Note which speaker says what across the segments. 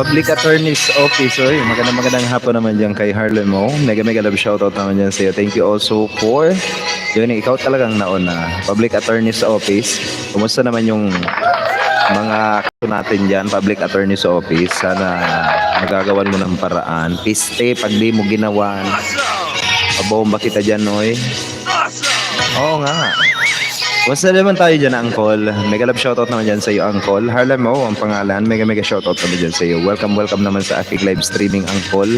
Speaker 1: Public Attorney's Office. Oy, magandang hapon naman dyan kay Harlem Mo. Mega love shoutout naman dyan sa'yo. Thank you also for yun, ikaw talagang nauna. Public Attorney's Office. Kumusta naman yung mga kaso natin dyan, Public Attorney's Office? Sana magagawan mo ng paraan. Piste, pag di mo ginawan. Pabomba kita dyan, oy. Oo nga. Basta naman tayo dyan, Uncle. Mega love shoutout naman dyan sa iyo, Uncle. Harlem Mo, ang pangalan. Mega shoutout naman dyan sa iyo. Welcome naman sa aking live streaming, Uncle.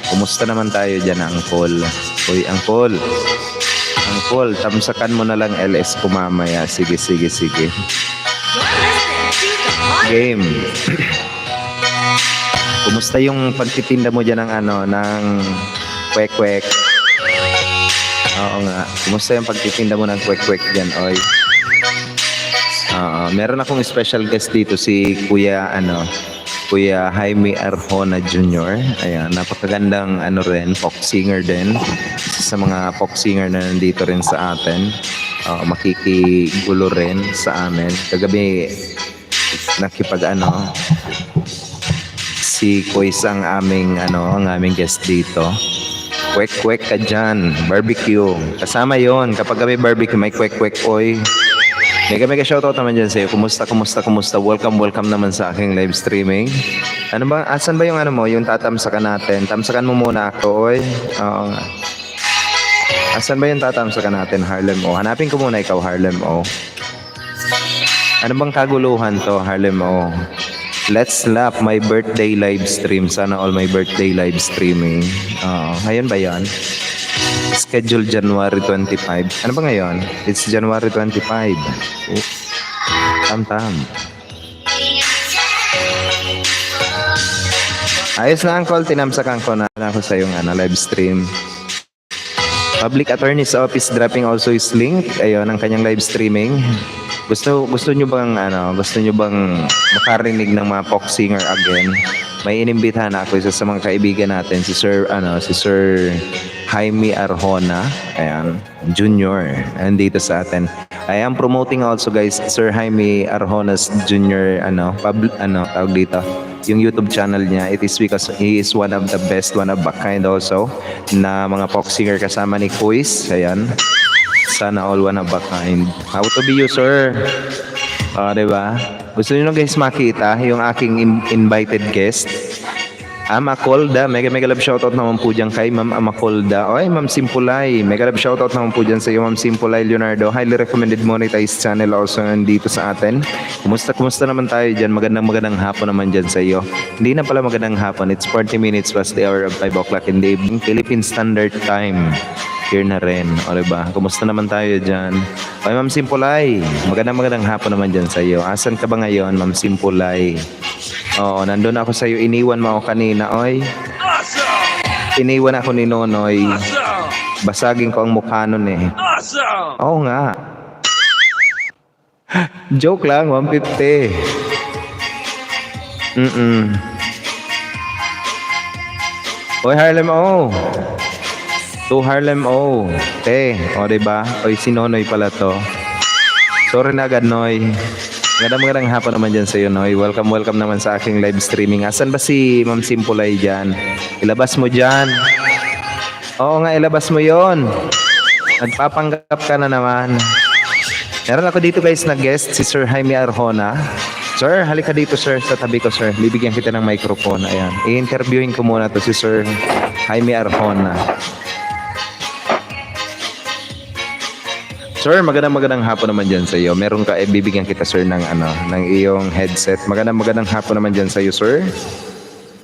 Speaker 1: Kumusta naman tayo dyan, Uncle? Uy, Uncle. Uncle, tamsakan mo na lang LS ko mamaya. Sige. Game. Kumusta yung pagtitinda mo dyan ng kwek-kwek? Oo nga. Kumusta yung pagtitinda mo ng kwek-kwek dyan, oy? Meron akong special guest dito, si Kuya Jaime Arjona Jr. Ayan, napakagandang folk singer din. Isa sa mga folk singer na nandito rin sa atin. Makikigulo rin sa amin. Kagabi, si Kuis ang aming guest dito. Kwek-kwek ka dyan, barbecue. Kasama yon kapag may barbecue, may kwek-kwek, oy. Mega shoutout naman dyan sa'yo. Kumusta? Welcome naman sa aking live streaming. Asan ba yung yung tatamsakan natin? Tamsakan mo muna ako, oy. Oo nga. Asan ba yung tatamsakan natin, Harlem O? Hanapin ko muna ikaw, Harlem O. Ano bang kaguluhan to, Harlem O? Let's lap my birthday live stream. Sana all my birthday live streaming. Ngayon ba yan? Schedule January 25. Ano ba ngayon? It's January 25. Tam. Ayos na, Uncle. Tinamsakan ko na ako sa yung live stream. Public Attorney's Office dropping also his link. Ayun, ang kanyang live streaming. Gusto niyo bang makarinig ng mga folk singer again? May inimbitahan ako isa sa mga kaibigan natin, si Sir Jaime Arjona, ayan, Junior, andito sa atin. I am promoting also, guys, Sir Jaime Arjona's Junior tawag dito, yung YouTube channel niya. It is because he is one of the best, one of a kind also na mga folk singer kasama ni Kuis. Ayan. Sana all one of a kind. How to be you, sir? Diba? Gusto niyo guys makita yung aking invited guest? Amakolda. Mega love shoutout naman po dyan kay Ma'am Amakolda. Oy, Ma'am Simpulay. Mega love shoutout naman po dyan sa iyo, Ma'am Simpulay Leonardo. Highly recommended monetized channel also nandito sa atin. Kumusta naman tayo dyan? Magandang hapon naman dyan sa iyo. Hindi na pala magandang hapon. It's 40 minutes past the hour of 5 o'clock in the evening. Philippine Standard Time. Here na rin. O diba? Kumusta naman tayo dyan? Oy, Ma'am Simpulay. Magandang hapon naman dyan sa iyo. Asan ka ba ngayon, Ma'am Simpulay? Oo, nandun ako sa iyo. Iniwan mo ako kanina, oy. Iniwan ako ni Nonoy. Basagin ko ang mukha nun eh. Oo nga. Joke lang, 150. Oy, Harlem O. To Harlem O. O diba? Oy, si Nonoy pala to. Sorry na agad, Noy. Magandang hapon naman dyan sa iyo, Noy. Welcome naman sa aking live streaming. Asan ba si Ma'am Simpulay dyan? Ilabas mo dyan. Oo nga, ilabas mo yon. Nagpapanggap ka na naman. Meron ako dito, guys, na guest, si Sir Jaime Arjona. Sir, halika dito, sir, sa tabi ko, sir. Bibigyan kita ng microphone. Ayan. I-interviewin ko muna to si Sir Jaime Arjona. Sir, magandang hapon naman dyan sa iyo. Meron ka, bibigyan kita, sir, ng iyong headset. Magandang hapon naman dyan sa iyo, sir.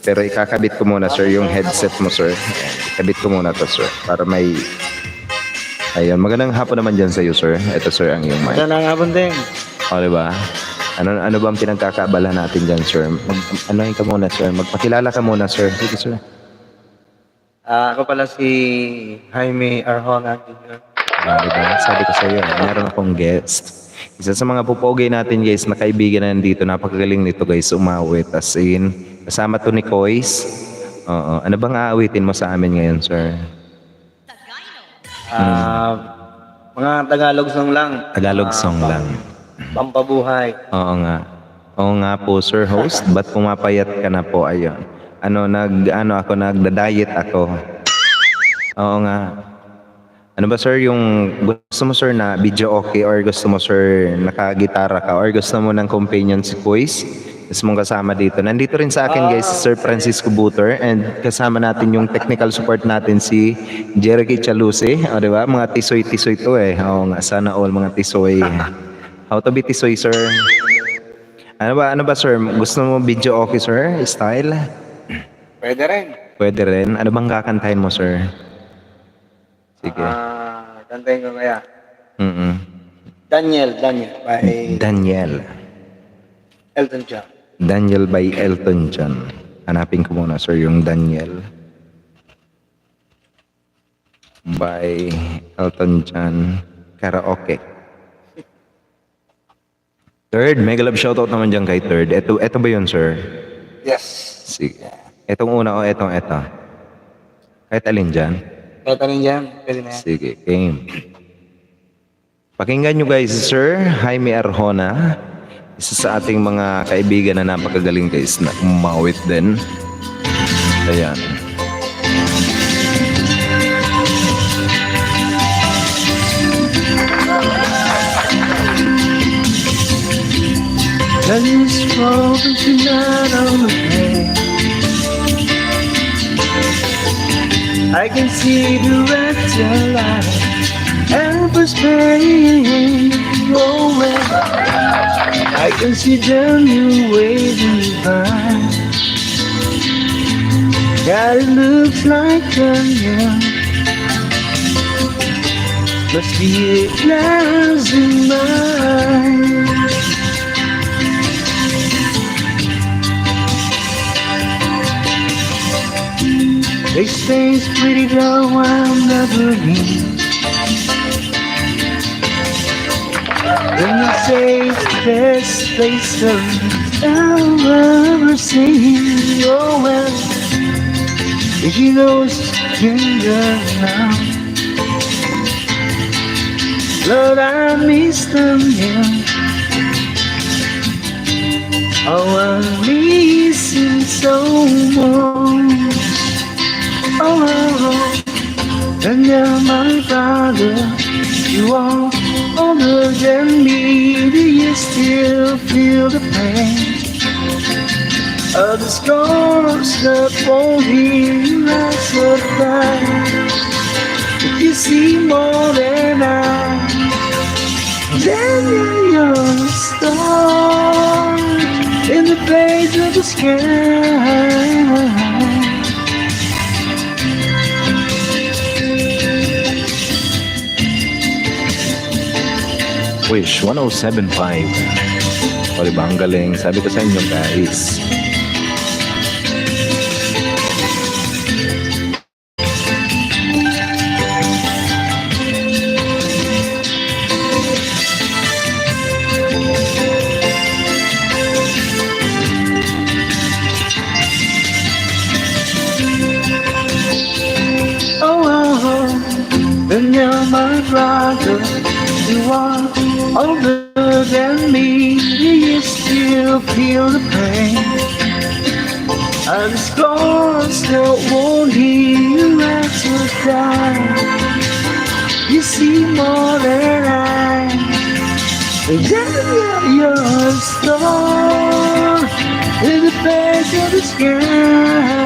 Speaker 1: Pero ikakabit ko muna, sir, yung headset mo, sir. Ikabit ko muna to, sir, para may... Ayun, magandang hapon naman dyan sa iyo, sir. Ito, sir, ang iyong mic.
Speaker 2: Magandang hapon din.
Speaker 1: O, diba? Ano ba ang pinagkakaabala natin dyan, sir? Ka muna, sir. Magpakilala ka muna, sir. Sige, sir.
Speaker 2: Ako pala si Jaime Arjona Jr.
Speaker 1: Diba? Sabi ko sa iyo, meron akong guest. Isa sa mga pupogay natin, guys, na kaibigan na nandito. Napakagaling nito, guys, umawit. As in, kasama to ni Kois. Oo. Ano bang aawitin mo sa amin ngayon, sir?
Speaker 2: Mga Tagalog song lang.
Speaker 1: Tagalog song lang.
Speaker 2: Pampabuhay.
Speaker 1: Oo nga. Oo nga po, Sir Host. Ba't pumapayat ka na po? Ayun. Nagda-diet ako. Oo nga. Ano ba, sir, yung gusto mo, sir, na video okay, or gusto mo, sir, nakagitara ka, or gusto mo ng companion si voice? Gusto mong kasama dito. Nandito rin sa akin, guys, si Sir Francisco Buter, and kasama natin yung technical support natin si Jericho Chaluce. O, di ba? Mga tisoy-tisoy to eh. Oo nga, sana all mga tisoy. How to be tisoy, sir? Ano ba, sir? Gusto mo video okay, sir? Style?
Speaker 2: Pwede rin.
Speaker 1: Pwede rin. Ano bang kakantahin mo, sir? Sige.
Speaker 2: Kantayin ko kaya.
Speaker 1: Mm-mm.
Speaker 2: Daniel by
Speaker 1: Daniel.
Speaker 2: Elton John.
Speaker 1: Daniel by Elton John. Hanapin ko muna, sir, yung Daniel by Elton John. Karaoke. Third, mega love shoutout naman dyan kay Third. Ito ba yun, sir?
Speaker 2: Yes.
Speaker 1: Sige. Etong una o etong eto? Kahit alin dyan?
Speaker 2: Kahit rin dyan, pwede na yan.
Speaker 1: Sige, game. Pakinggan nyo, guys, Sir Jaime Arjona. Isa sa ating mga kaibigan na napakagaling, guys, na umawit din. Ayan.
Speaker 2: I can see the red light and whispering rolling. I can see them you waving by. God, it looks like Daniel. Must be a glass in mine. They say it's pretty girl I'll never meet. When you say it's the best place I've ever seen. Oh well, if you know it's tender now. Lord, I miss them, yeah. Oh, I miss him so much. Oh, and you're my father. You are older than me. Do you still feel the pain of the scars that won't heal us apart? If you see more than I, then you're a star in the face of the sky.
Speaker 1: Wish 107.5. O, diba? Ang galing. Sabi ko sa inyo, guys.
Speaker 2: Then you're my brother. You are older than me. Do you still feel the pain of the scars that won't heal as you die? You see more than I. Then you're a star in the face of the sky.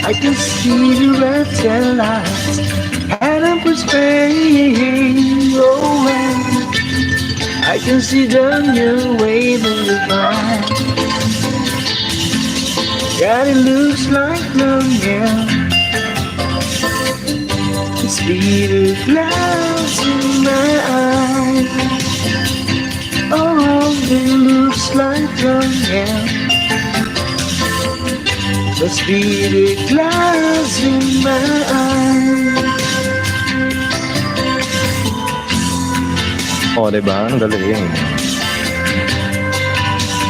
Speaker 2: I can see the red lights and I'm whispering away. I can see them you waving goodbye. God, it looks like love, yeah. It's beating clouds in my eyes. Oh, it looks like love, yeah. Must be the clouds in my eyes.
Speaker 1: O, diba? Ang galing.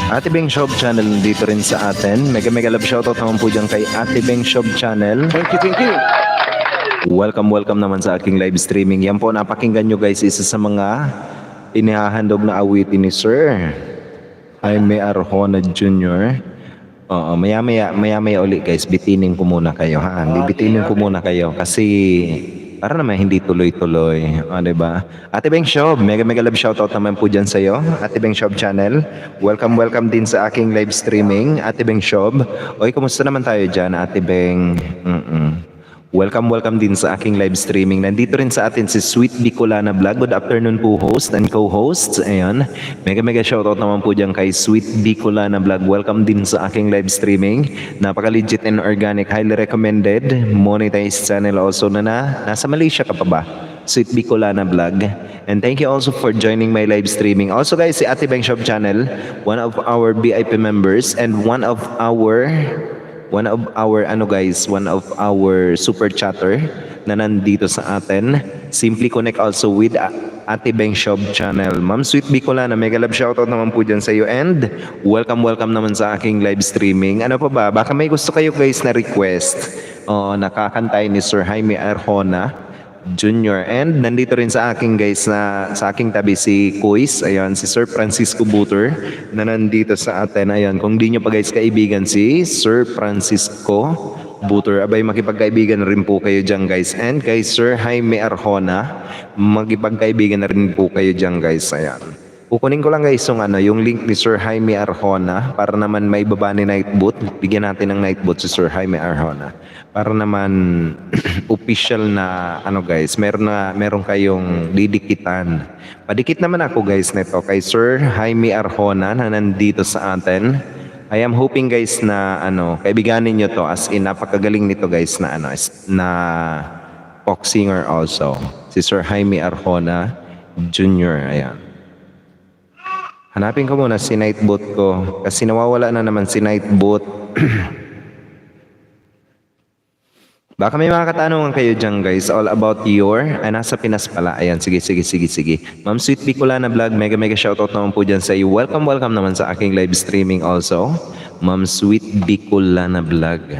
Speaker 1: Ate Beng Shop Channel nandito rin sa atin. Mega mega love shoutout naman po dyan kay Ate Beng Shop Channel.
Speaker 2: Thank you, thank you.
Speaker 1: Welcome naman sa aking live streaming. Yan po, napakinggan nyo guys, isa sa mga inihahandog na awitin ni Sir Jaime Arjona Jr. Oo, maya-maya uli guys, bitinin ko muna kayo ha. Bibitinin ko muna kayo kasi para naman hindi tuloy-tuloy. Diba? Ate Beng Shop, mega love shoutout naman po dyan sa'yo. Ate Beng Shop Channel. Welcome din sa aking live streaming. Ate Beng Shop. Oy, kumusta naman tayo dyan, Ate Beng? Welcome din sa aking live streaming. Nandito rin sa atin si Sweet Bicolana Vlog. Good afternoon po, host and co-hosts. Ayan. Mega shoutout naman po dyan kay Sweet Bicolana Vlog. Welcome din sa aking live streaming. Napaka-legit and organic. Highly recommended. Monetized channel also na nasa Malaysia ka pa ba? Sweet Bicolana Vlog. And thank you also for joining my live streaming. Also guys, si Ate Beng Shop Channel, one of our VIP members and one of our super chatter na nandito sa atin. Simply connect also with Ate Beng Shop Channel. Ma'am Sweet Bicolana, mega love shoutout naman po dyan sa iyo and welcome naman sa aking live streaming. Ano pa ba? Baka may gusto kayo guys na request. Nakakantay ni Sir Jaime Arjona Jr. And nandito rin sa aking guys sa aking tabi si Kuis, ayan, si Sir Francisco Buter na nandito sa atin. Ayan, kung di nyo pa guys kaibigan si Sir Francisco Buter, abay makipagkaibigan rin po kayo dyan guys. And kay Sir Jaime Arjona, makipagkaibigan na rin po kayo dyan guys. Ayan. Kukunin ko lang guys yung link ni Sir Jaime Arjona para naman may baba ni Nightboot. Bigyan natin ng Nightboot si Sir Jaime Arjona. Para naman official na guys, meron kayong didikitan. Padikit naman ako guys nito kay Sir Jaime Arjona na nandito sa atin. I am hoping guys na kaibiganin nyo to as in napakagaling nito guys na na folk singer also. Si Sir Jaime Arjona Jr. Ayan. Hanapin ko muna si Nightboot ko kasi nawawala na naman si Nightboot. Baka may mga katanungan kayo dyan guys all about nasa Pinas pala. Ayan, sige. Ma'am Sweet Bicolana Vlog, mega shoutout naman po dyan sa iyo. Welcome naman sa aking live streaming also. Ma'am Sweet Bicolana Vlog.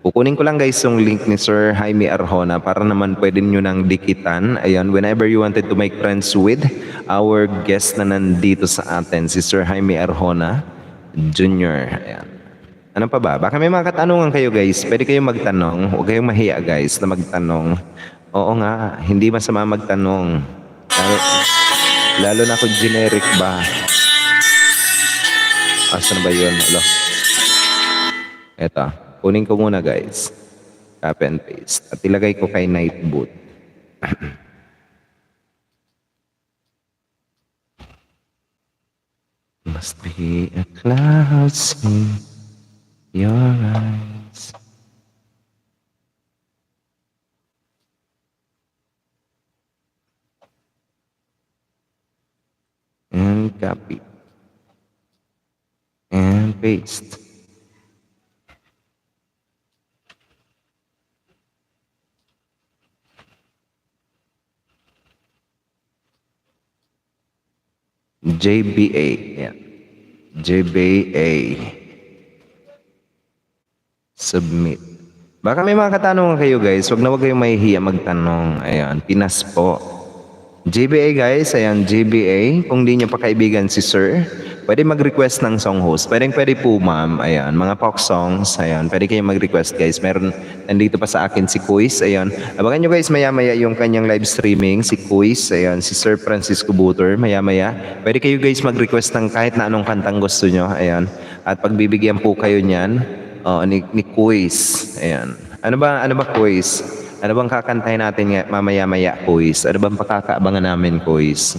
Speaker 1: Kukunin ko lang guys yung link ni Sir Jaime Arjona para naman pwede nyo nang dikitan. Ayan, whenever you wanted to make friends with our guest na nandito sa atin, si Sir Jaime Arjona Jr. Ayan. Ano pa ba? Baka may mga katanungan kayo guys. Pwede kayong magtanong. Huwag kayong mahiya guys na magtanong. Oo nga, hindi masama magtanong. Lalo na kung generic ba. Asan ba yun? Eto. Kunin ko muna guys. Copy and paste. At ilagay ko kay Nightboot. Must be a cloud in your eyes. And copy. And paste. JBA. Yeah. JBA. Submit. Baka may mga katanungan kayo guys. Wag kayong mahihiya magtanong. Ayan, Pinas po. JBA guys, ayan, JBA. Kung di nyo pa kaibigan si Sir, pwede mag-request ng song host. Pwede po ma'am. Ayan, mga pop songs. Ayan, pwede kayong mag-request guys. Nandito pa sa akin si Kuis. Ayan, abangan nyo guys maya-maya yung kanyang live streaming. Si Kuis, ayan, si Sir Francisco Buter. Maya-maya. Pwede kayo guys mag-request ng kahit na anong kantang gusto nyo. Ayan, at pagbibigyan po kayo niyan ni Kuis. Ayan. Ano ba Kuis? Ano bang kakantahin natin mamaya-maya, Kuis? Ano bang pakakaabangan namin, Kuis?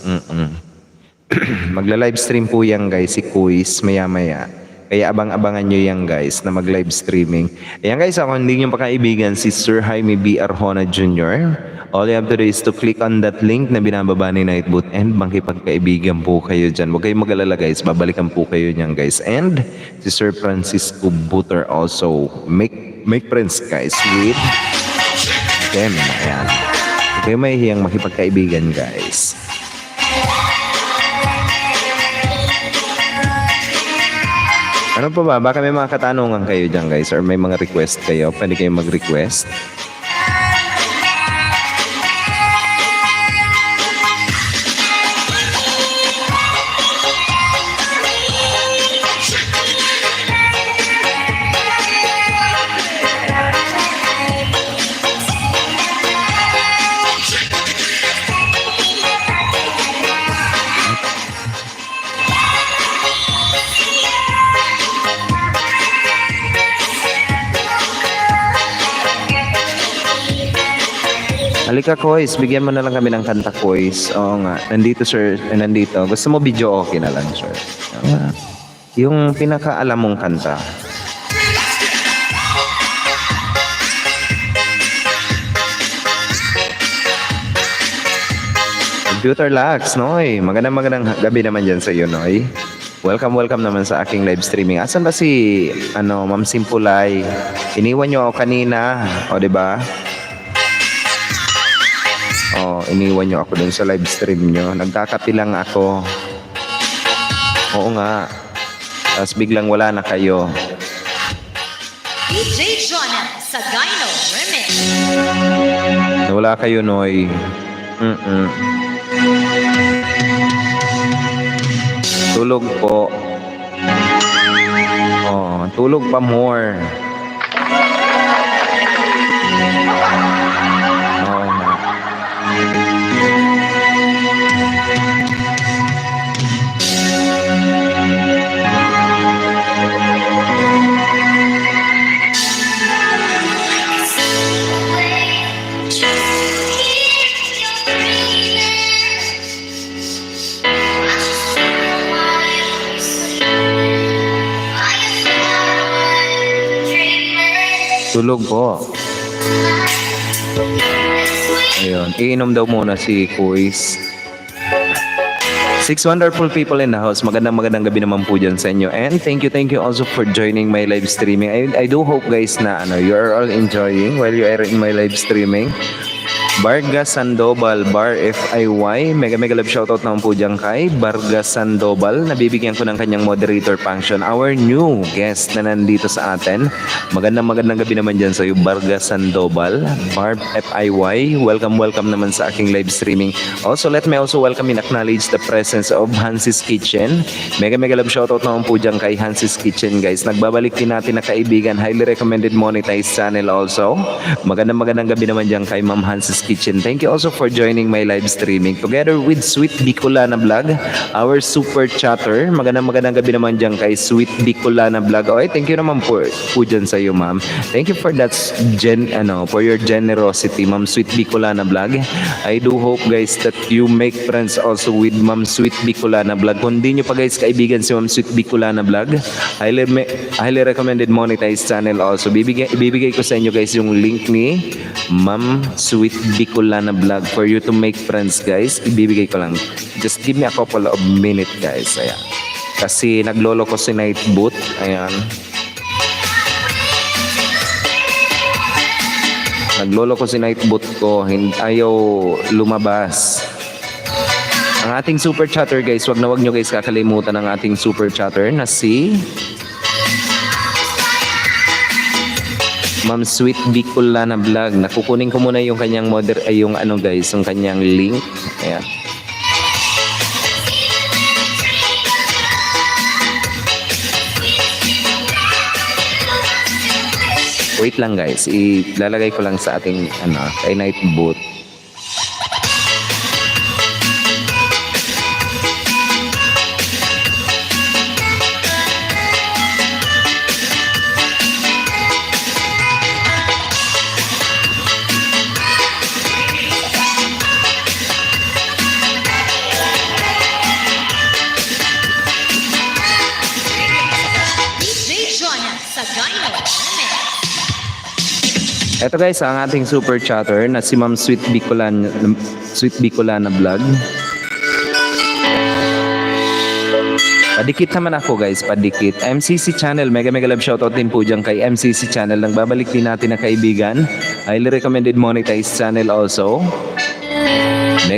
Speaker 1: Magla-live stream po yan, guys, si Kuis maya-maya. Kaya abang-abangan nyo yan, guys, na mag-live streaming. Ayan, guys, ako hindi nyo pa kaibigan si Sir Jaime B. Arjona Jr. All you have to do is to click on that link na binababa ni Nightboot and makipagkaibigan po kayo dyan. Huwag kayong mag-alala, guys. Babalikan po kayo niyan, guys. And si Sir Francisco Buter also make friends, guys, with them. Ayan. Huwag kayong mahihiyang makipagkaibigan, guys. Ano pa ba? Baka may mga katanungan kayo dyan guys or may mga request kayo. Pwede kayo mag-request. Halika, Kois. Bigyan mo na lang kami ng kanta, Kois. Oo nga. Nandito, sir. Nandito. Gusto mo video, okay na lang, sir. Oo nga. Yung pinakaalam mong kanta. Computer Lax, Noy. Magandang gabi naman dyan sa iyo, Noy. Welcome naman sa aking live streaming. Asan ba si, Ma'am Simpulay? Iniwan nyo ako kanina. O, di ba? Iniwan nyo ako dun sa live stream nyo. Nagkakapi lang ako. Oo nga. Tapos biglang wala na kayo.
Speaker 3: DJ Jonah sa Gyno Remix.
Speaker 1: Wala kayo, Noy. Tulog po. Tulog pa more. Oo nga. Tulog po. Ayun. Iinom daw muna si Kuis. 6 wonderful people in the house. Magandang gabi naman po dyan sa inyo. And thank you also for joining my live streaming. I do hope guys na you are all enjoying while you are in my live streaming. Barga Sandoval, Bar FIY. Mega love shoutout naman po dyan kay Barga Sandoval. Nabibigyan ko ng kanyang moderator function. Our new guest na nandito sa atin. Magandang gabi naman dyan sa iyo, Barga Sandoval, Bar FIY. Welcome naman sa aking live streaming. Also, let me also welcome and acknowledge the presence of Hansy's Kitchen. Mega love shoutout naman po dyan kay Hansy's Kitchen guys. Nagbabalik din natin na kaibigan. Highly recommended monetized channel also. Magandang gabi naman dyan kay Ma'am Hansy's Kitchen. Thank you also for joining my live streaming together with Sweet Bicolana Vlog, our super chatter. Magandang gabi naman dyan kay Sweet Bicolana Vlog. Okay, thank you naman po dyan sa iyo, ma'am. Thank you for that for your generosity, Ma'am Sweet Bicolana Vlog. I do hope guys that you make friends also with Ma'am Sweet Bicolana Vlog. Kung di nyo pa guys kaibigan si Ma'am Sweet Bicolana Vlog, highly recommended monetized channel also. Ibibigay ko sa inyo guys yung link ni Ma'am Sweet Bicolana Vlog for you to make friends guys. Ibibigay ko lang. Just give me a couple of minutes guys. Ayan. Kasi naglolo ko si Night Boot. Ayan. Naglolo ko si Night Boot ko. Ayaw lumabas. Ang ating super chatter guys. Wag nyo guys kakalimutan ang ating super chatter na si Ma'am Sweet Bicolana Vlog. Nakukunin ko muna yung kanyang yung guys, yung kanyang link. Ayan. Wait lang guys, ilalagay ko lang sa ating kay Night Boot. Ito guys, ang ating super chatter na si Ma'am Sweet Bicolana Vlog. Padikit naman ako guys, padikit. MCC channel, mega love shoutout din po dyan kay MCC channel. Nagbabalik din natin na kaibigan. Highly recommended monetized channel also.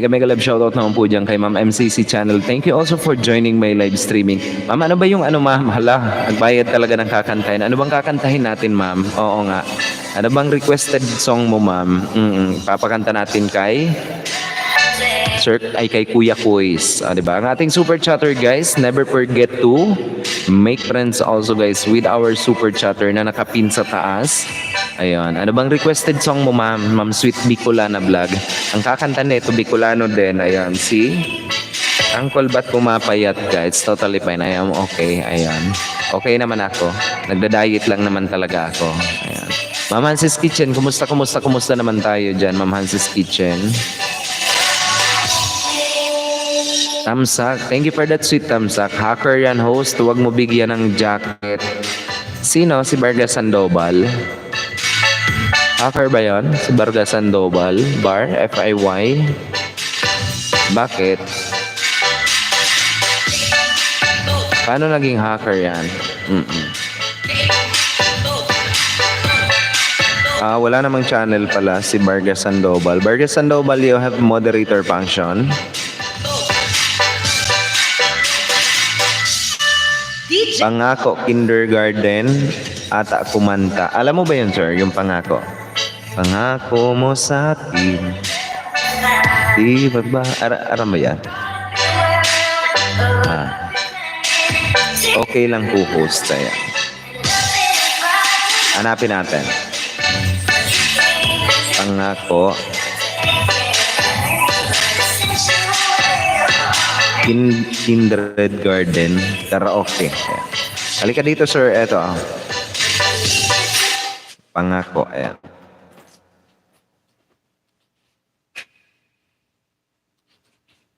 Speaker 1: Mega love shoutout naman po dyan kay Ma'am MCC Channel. Thank you also for joining my live streaming. Ma'am, ano ba yung ma'am? Hala, nagbayad talaga ng kakantahin. Ano bang kakantahin natin, ma'am? Oo nga. Ano bang requested song mo, ma'am? Papakanta natin kay kay Kuya Kuis. Diba? Ang ating super chatter, guys, never forget to make friends also, guys, with our super chatter na nakapin sa taas. Ayun. Ano bang requested song mo, ma'am? Ma'am Sweet Bicolana Vlog. Ang kakanta nito, Bicolano din. Ayun. Si Uncle Bat pumapayat ka. It's totally fine. I am okay. Ayun. Okay naman ako. Nagda-diet lang naman talaga ako. Ayun. Ma'am Hansis Kitchen, kumusta naman tayo dyan, Ma'am Hansis Kitchen? Tamsak. Thank you for that sweet tamsak. Hacker yan, host. Huwag mo bigyan ng jacket. Sino? Si Barga Sandoval. Hacker ba yun? Si Barga Sandoval? Bar? F-I-Y? Bakit? Paano naging hacker yan? Wala namang channel pala si Barga Sandoval. Barga Sandoval, you have moderator function.
Speaker 3: DJ
Speaker 1: Pangako, kindergarten, ata kumanta. Alam mo ba yun, sir? Yung pangako. Pangako mo sa akin. Di ba? Aram ba yan? Okay lang po, host. Ayan. Hanapin natin. Pangako. Kindred Garden Karaoke. Ayan. Halika dito, sir. Eto. Pangako. Ayan.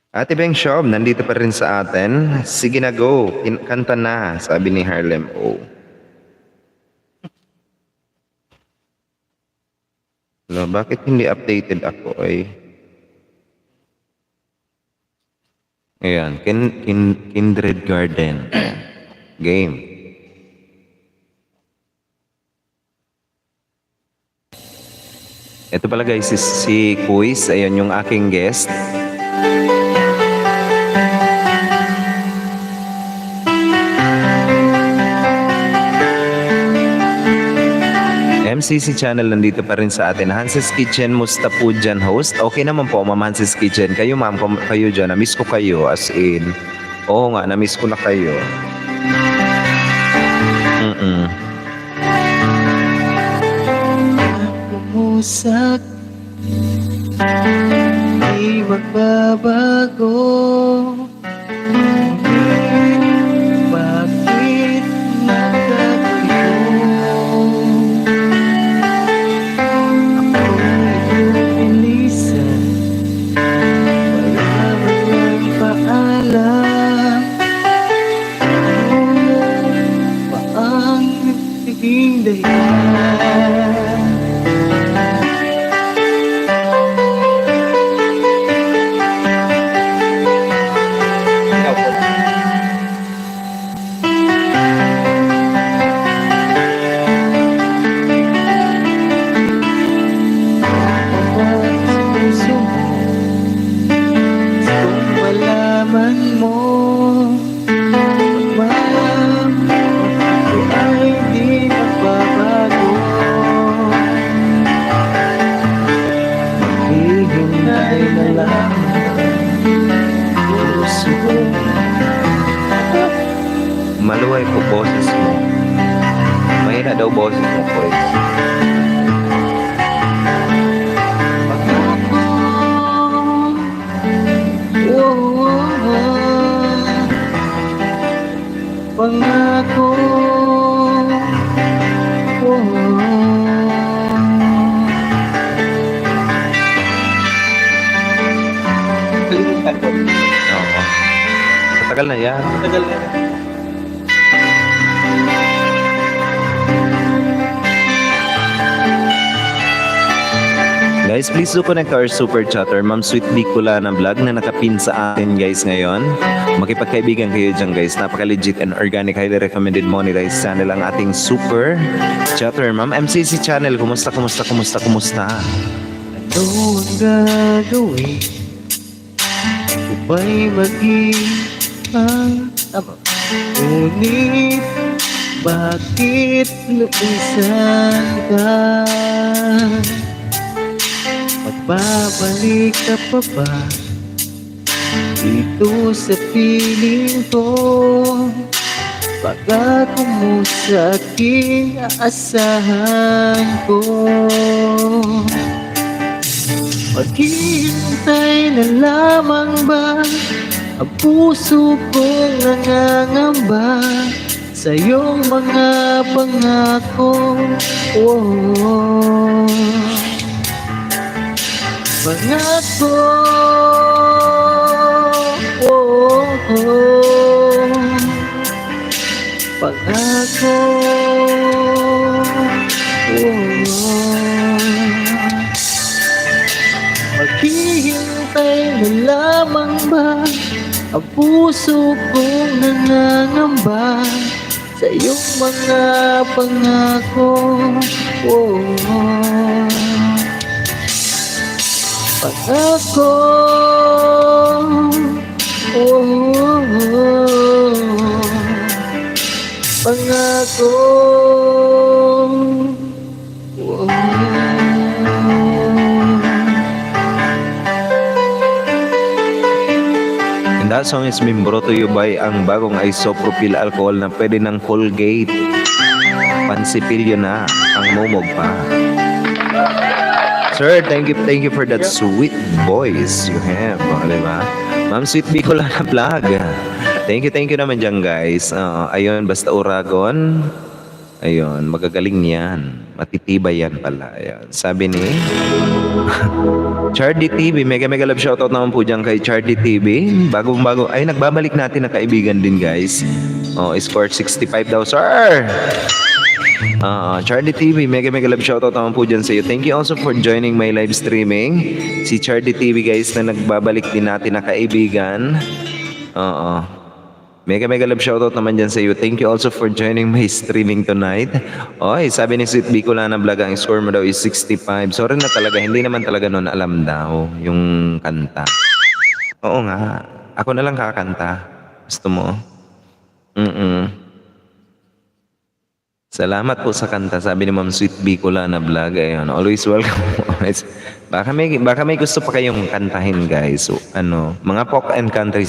Speaker 1: Ate Beng Shop, nandito pa rin sa atin. Sige na, go. Kanta na, sabi ni Harlem O. Hello, bakit hindi updated ako ay? Ayan, Kindred Garden. Ayan. Game. Ito pala guys, si Kuis. Ayan yung aking guest. MCC Channel nandito pa rin sa atin. Hanses Kitchen, musta po dyan, host? Okay naman po, Ma'am Hanses Kitchen. Kayo, ma'am, kayo dyan. Na-miss ko kayo, as in. Oo nga, na-miss ko na kayo.
Speaker 2: Pumusak, di magbabago. Bakit nagkakayo? Ako'y inisan, wala mang paalam. Ano ba ang nagiging dahilan?
Speaker 1: Maluway po boses mo. Mahina daw boses mo, Kuis.
Speaker 2: Pangako.
Speaker 1: Oo. Matagal na yan.
Speaker 2: Tagal na.
Speaker 1: Guys, please do connect to our super chatter, Ma'am Sweet Bicolana Vlog na nakapin sa atin, guys, ngayon. Makipagkaibigan kayo dyan, guys. Napaka-legit and organic, highly recommended monetized channel ang ating super chatter. Ma'am MCC Channel, kumusta?
Speaker 2: Ano ang gagawin? Kung ba'y mag-iwan? Ngunit bakit lumisan ka? Magbabalik ka pa ba dito sa piling ko? Baka kung mo sa aking aasahan ko, maghihintay na lamang ba ang puso kong nangangamba sa iyong mga pangako? Oh, pangako. Oh, oh, pangako. Oh, maghihintay na lamang ba ang puso kong nangangamba sa iyong mga pangako? Oh, pangako. Oh, pangako. Oh.
Speaker 1: And that song is being brought to you by ang bagong isopropyl alcohol na pwede ng Colgate. Pansipilyo na ang momog pa. Sir, thank you for that sweet voice you have. Diba? Ma'am Sweet Bicolana Vlog. Thank you naman dyan guys. Ayun, basta Uragon. Ayun, magagaling yan. Matitibay yan pala. Ayun. Sabi ni Chardy TV. Mega love shoutout naman po dyan kay Chardy TV. Bagong-bago. Ay, nagbabalik natin na kaibigan din guys. Score 65 daw, sir. Chardy TV, mega love shoutout naman po dyan sa iyo. Thank you also for joining my live streaming. Si Chardy TV guys na nagbabalik din natin na kaibigan. Mega love shoutout naman dyan sa iyo. Thank you also for joining my streaming tonight. Oy, sabi ni Sweet Bicolana Vlog, ang score mo daw is 65. Sorry na talaga, hindi naman talaga noon alam daw yung kanta. Oo nga, ako na lang kakanta. Gusto mo? Salamat po sa kanta, sabi ni Ma'am Sweet Bicolana Vlog. Ayun, always welcome. baka may gusto pa kayong kantahin guys. So, mga folk and country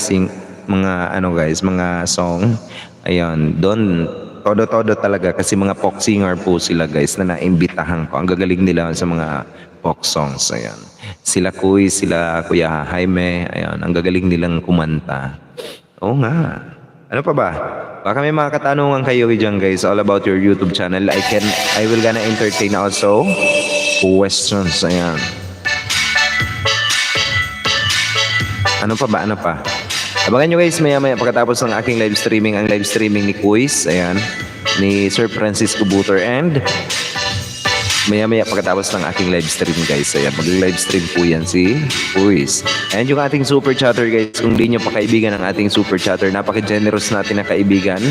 Speaker 1: mga guys, mga song. Ayun, doon todo talaga kasi mga folk singer po sila guys na naimbitahan ko. Ang gagaling nila sa mga folk songs. Ayun. Sila Kuya Jaime, ayun, ang gagaling nilang kumanta. Oo nga. Ano pa ba? Baka may mga katanungan kayo dyan guys all about your YouTube channel. I will gonna entertain also questions. Ayan. Ano pa? Abangan nyo guys maya pagkatapos ng aking live streaming. Ang live streaming ni Quiz. Ayan. Ni Sir Francisco Buter. And maya pagkatapos ng aking live stream guys. Ayan. Mag-live stream po yan si Quiz. And yung ating super chatter guys. Kung di nyo pa kaibigan ang ating super chatter. Napaka-generous natin na kaibigan.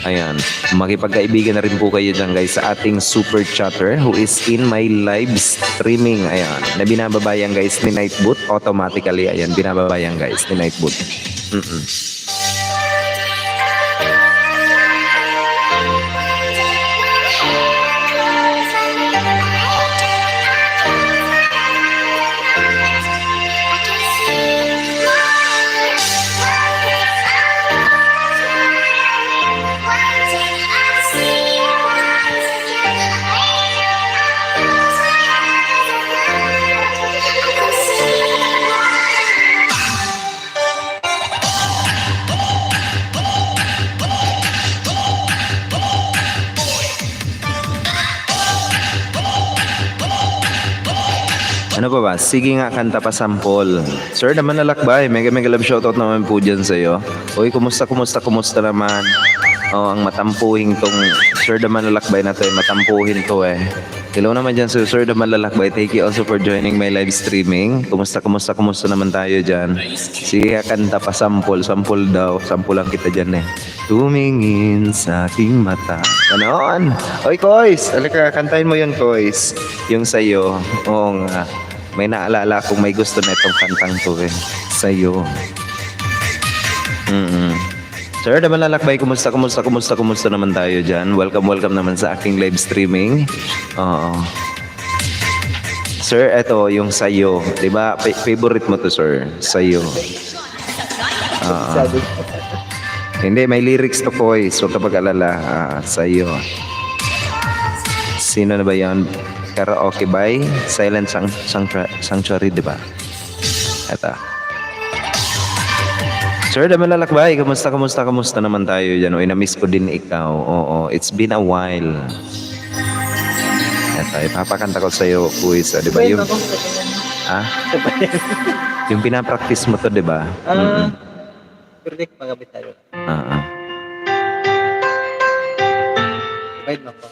Speaker 1: Ayan. Makipagkaibigan na rin po kayo dyan guys sa ating super chatter who is in my live streaming. Ayan. Na binababayan guys ni Nightboot. Automatically. Ayan. Binababayan guys ni Nightboot. Ano pa ba? Sige nga, kanta pa sample. Sir, naman nalakbay. Mega love shoutout naman po dyan sa'yo. Uy, kumusta naman? Ang matampuhin tong Sir naman nalakbay na to eh. Matampuhin to eh. Hello naman dyan Sir naman lalakbay. Thank you also for joining my live streaming. Kumusta naman tayo dyan? Sige, kanta pa sample. Sample daw. Sample lang kita dyan eh. Tumingin sa aking mata. Ganon. Oy, Kois. Alika, kantahin mo yun, Kois. Yung sa'yo. Oo nga. may naalala akong may gusto na itong kantang to eh. Sa'yo. Sir, naman lalakbay, kumusta naman tayo dyan? Welcome naman sa aking live streaming. Oo. Sir, eto, yung Sa'yo. Diba, favorite mo to, sir? Sa'yo.
Speaker 2: Sabi.
Speaker 1: Hindi, may lyrics to voice. Huwag ka pag-alala. Sa'yo. Sino na ba yan? Karaoke by Silent Sanctuary, di ba? Eto. Sir, naman lalakbay. Kamusta naman tayo dyan? Uy, na-miss ko din ikaw. Oo, it's been a while. Eto, ipapakanta ko sa'yo, quiz. Di ba yung... Ha? Yung pinapractice mo to, di ba?
Speaker 2: Predict pagabit tayo. Wait mo po.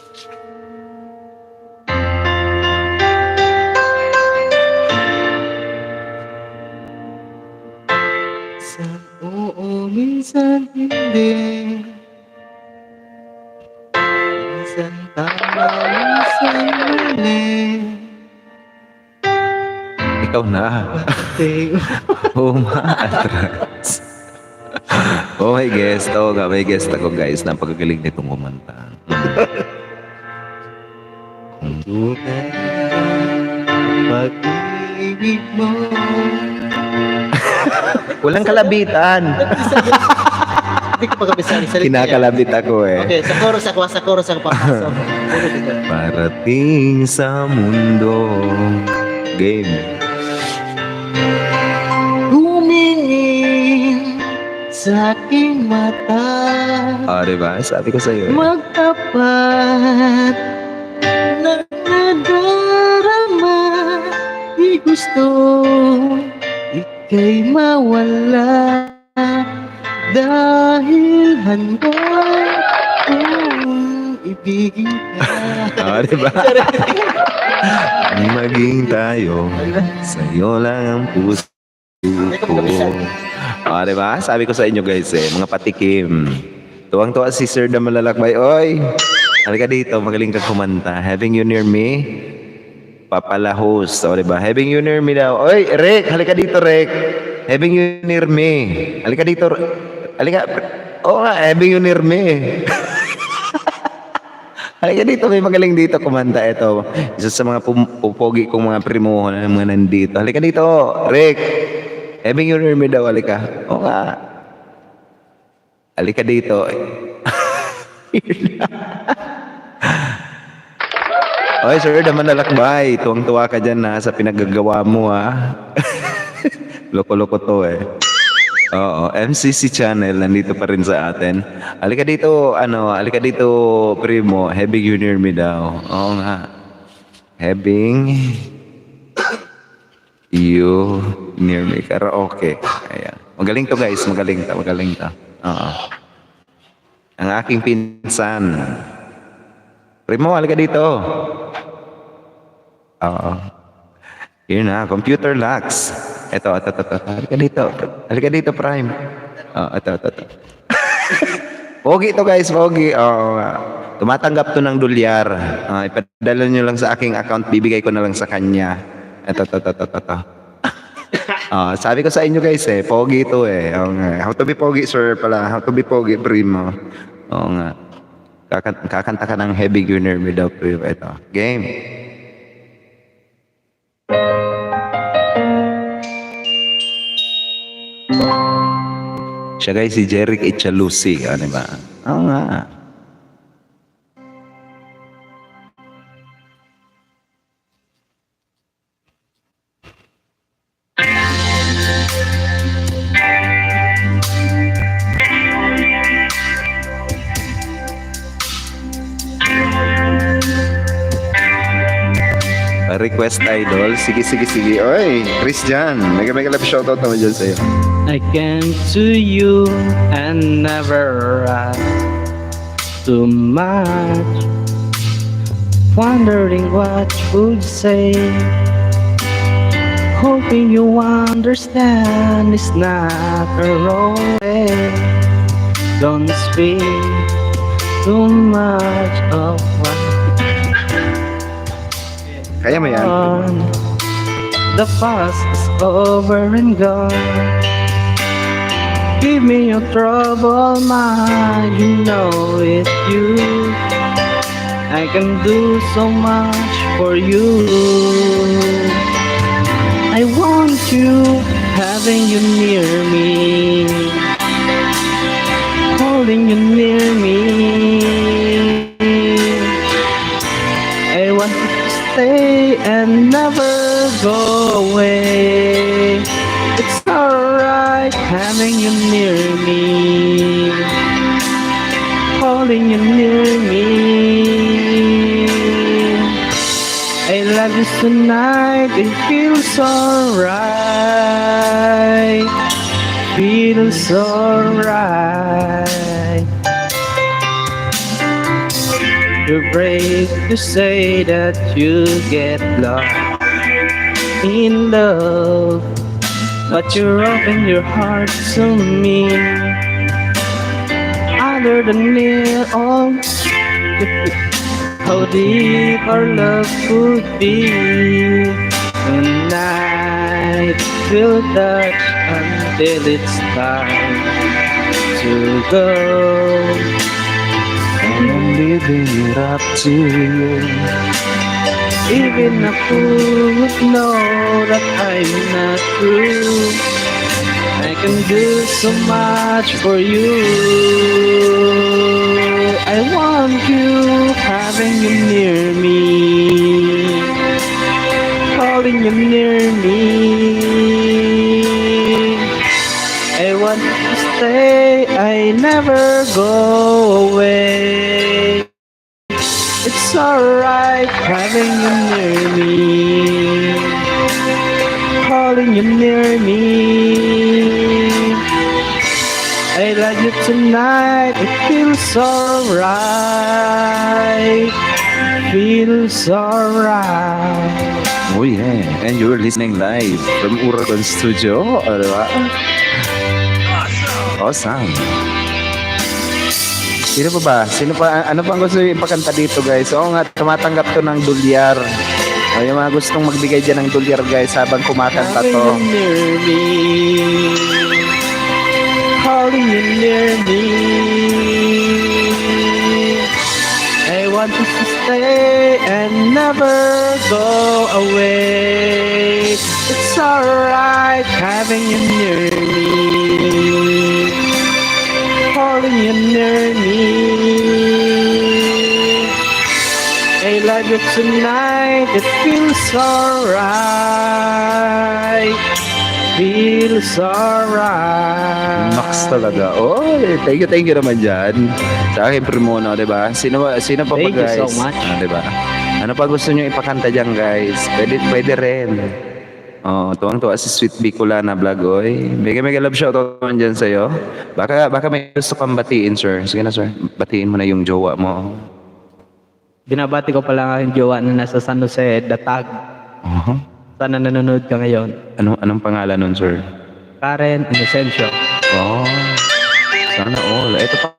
Speaker 2: Minsan oo, minsan hindi. Minsan tama, minsan mali.
Speaker 1: Ikaw na. Umaatras. Oh, may guest. Oo nga, may guest ako, guys. Napakagaling nitong kumanta.
Speaker 2: Tunay pag-ibig mo.
Speaker 1: Walang kalabitan.
Speaker 2: Hindi ko pagkabisan.
Speaker 1: Kinakalabit ako eh.
Speaker 2: Okay, sa chorus ako papasok.
Speaker 1: Parating sa mundo. Game.
Speaker 2: Humingin sa aking mata.
Speaker 1: Diba? Sabi ko sa'yo.
Speaker 2: Magtapat na nadarama. Di gusto ika'y mawala. Dahil handa kong ibigin ka.
Speaker 1: Diba? Maging tayo, sa'yo lang ang puso ko. Diba? Sabi ko sa inyo guys mga patikim. Tuwang-tuwa si Sir na malalakbay. Oy, halika dito, magaling ka kumanta. Having you near me, papalahos. Diba? Having you near me daw. Oy, Rick, halika dito, Rick. Having you near me. Halika dito. Halika. Having you near me. Halika dito, may magaling dito kumanta. Ito, isa sa mga pupogi kong mga primo na mga nandito. Halika dito, Rick. Having you near me daw, halika. Halika dito. Oy, sir, naman nalakbay. Tuwang-tuwa ka dyan sa pinagagawa mo Loko-loko to Oo, MCC channel nandito pa rin sa atin. Halika dito, primo, having you near me daw. Oo nga. Having you near me. Karaoke. Ayan. Magaling to guys, magaling to. Oo. Ang aking pinsan. Primo, halika dito. Oo. Yun na, computer locks. Ito. Halika dito, Prime. Ito. Pogi to guys, pogi. Oo. Tumatanggap to ng dolyar. Ipadala nyo lang sa aking account, bibigay ko na lang sa kanya. Ito. Sabi ko sa inyo guys pogi to Oo nga. How to be pogi, sir pala. How to be pogi, primo. Oo nga. Kakanta ka ng heavy gunner me daw, primo. Ito. Game. Siya guys, si Jeric Echalusi. Ano ba? Oo nga. Request idol. Sige. Oy, Christian. Mega love shoutout naman dyan sa'yo.
Speaker 2: I came to you and never asked too much, wondering what you would say, hoping you understand it's not a wrong way. Don't speak too much of what
Speaker 1: Kaya mo yan.
Speaker 2: The past is over and gone. Give me your trouble, mind, you know it, you. I can do so much for you. I want you, having you near me, holding you near me. I want you to stay and never go away. It's alright having you near me, holding you near me. I love you tonight, it feels alright, feels alright. You're brave to say that you get lost in love, but you open your heart to me. Other than it all, how deep our love could be. Tonight we'll touch until it's time to go.
Speaker 1: And I'm leaving it up to you.
Speaker 2: Even a fool would know that I'm not true. I can do so much for you. I want you, having you near me, holding you near me. I want you to stay, I never go away. It's alright having you near me, holding you near me. I love you tonight, it feels alright, feels alright.
Speaker 1: Oh yeah, and you're listening live from Uragon Studio, diba? Awesome. Sino pa ba? Sino pa? Ano pang gusto yung ipakanta dito, guys? Oo nga, tumatanggap to ng dolyar. O, yung mga gustong magbigay dyan ng dolyar, guys, habang kumakanta to.
Speaker 2: Holding you near me, holding you near me. I want you to stay and never go away. It's alright having you near me, holding you near me. I love you tonight, it feels alright, feels alright.
Speaker 1: Max talaga. Oh, thank you naman dyan. Sa akin, Primono, diba? Sino pa ba,
Speaker 2: Thank you
Speaker 1: guys?
Speaker 2: so much.
Speaker 1: Diba? Ano pa gusto nyo ipakanta dyan, guys? Pwede rin. Oh, tuwang-tuwa si Sweet Bicolana Vlog, oy. Mega love shoutout naman dyan sa'yo. Baka may gusto kang batiin, sir. Sige na, sir. Batiin mo na yung jowa mo.
Speaker 2: Binabati ko pala ang aking jowa na nasa San Jose, Datag.
Speaker 1: Uh-huh.
Speaker 2: Sana nanonood ka ngayon.
Speaker 1: Anong pangalan nun, sir?
Speaker 2: Karen Inocencio.
Speaker 1: Oh, sana all. Ito pa,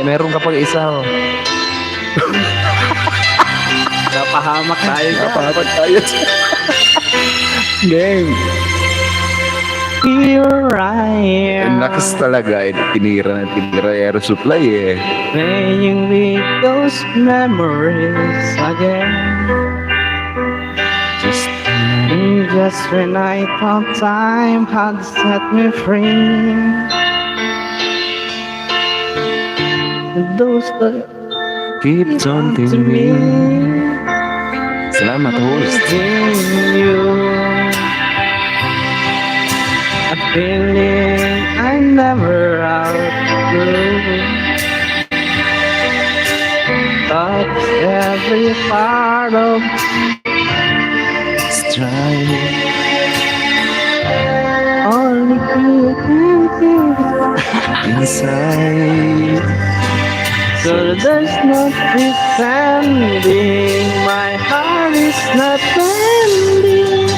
Speaker 1: meron ka pang isa, oh.
Speaker 2: Napahamak tayo dyan.
Speaker 1: Napakapag tayo. Game.
Speaker 2: Here I am,
Speaker 1: Nakas talaga, tinira air supply, eh.
Speaker 2: playing with those memories again. Just when I thought time had set me free, those that
Speaker 1: Keep taunting
Speaker 2: to
Speaker 1: me.
Speaker 2: me,
Speaker 1: Salamat, host.
Speaker 2: losing you, a feeling I never outgrew. Touch every part of
Speaker 1: Strive.
Speaker 2: only you can see.
Speaker 1: Inside.
Speaker 2: So there's no pretending, my heart is not bending.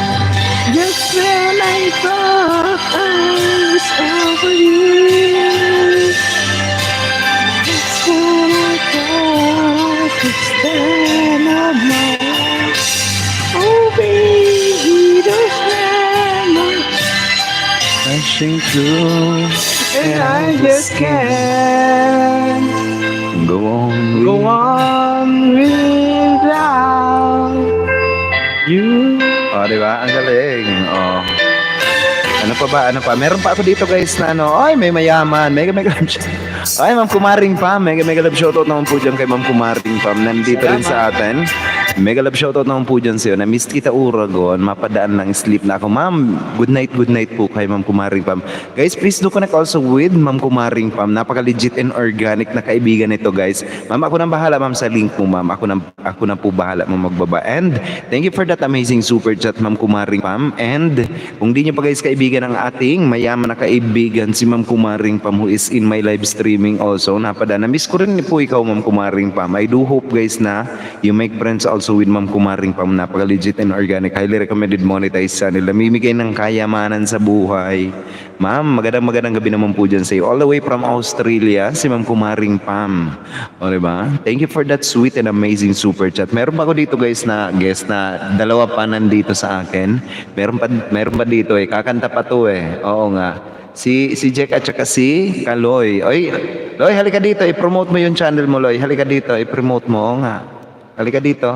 Speaker 2: Just when I thought I was over you, that's when I thought I could stand on my own. Oh baby, those
Speaker 1: Rushing through,
Speaker 2: And I just can't
Speaker 1: go on.
Speaker 2: go on without you.
Speaker 1: Oh, di ba? Ang galing. Oh. Ano pa ba? Ano pa? Meron pa ako dito guys na ano, ay may mayaman, mega love shout. Ay, Ma'am Kumaring Pam, mega love shoutout naman po dyan kay Ma'am Kumaring Pam. Nandito rin sa atin. Mega love shoutout naman po dyan sa'yo. Na-miss kita Uragon, mapadaan lang sleep na ako. Ma'am, good night po kay Ma'am Kumaring Pam. Guys, please do connect also with Ma'am Kumaring Pam. Napaka-legit and organic na kaibigan nito guys. Ma'am, ako nang bahala ma'am sa link mo ma'am. Ako na po bahala ma'am magbaba. And thank you for that amazing super chat Ma'am Kumaring Pam. And kung di nyo pa guys kaibigan ang ating mayaman na kaibigan si Ma'am Kumaring Pam who is in my live streaming also. Napada, na-miss ko rin po ikaw Ma'am Kumaring Pam. I do hope guys na you make friends also with Ma'am Kumaring Pam. Napaka-legit and organic. Highly recommended monetize channel. Namimigay ng kayamanan sa buhay. Ma'am, magandang gabi naman po dyan sa iyo. All the way from Australia, si Ma'am Kumaring Pam. O, diba? Thank you for that sweet and amazing super chat. Meron pa ako dito guys na guest na dalawa pa nandito sa akin. Meron pa dito eh. Kakanta pa to eh. Oo nga. Si Jack at saka si Kaloy. Oy, Loy, halika dito. I-promote mo yung channel mo, Loy. Halika dito. I-promote mo. Oo nga. Halika dito.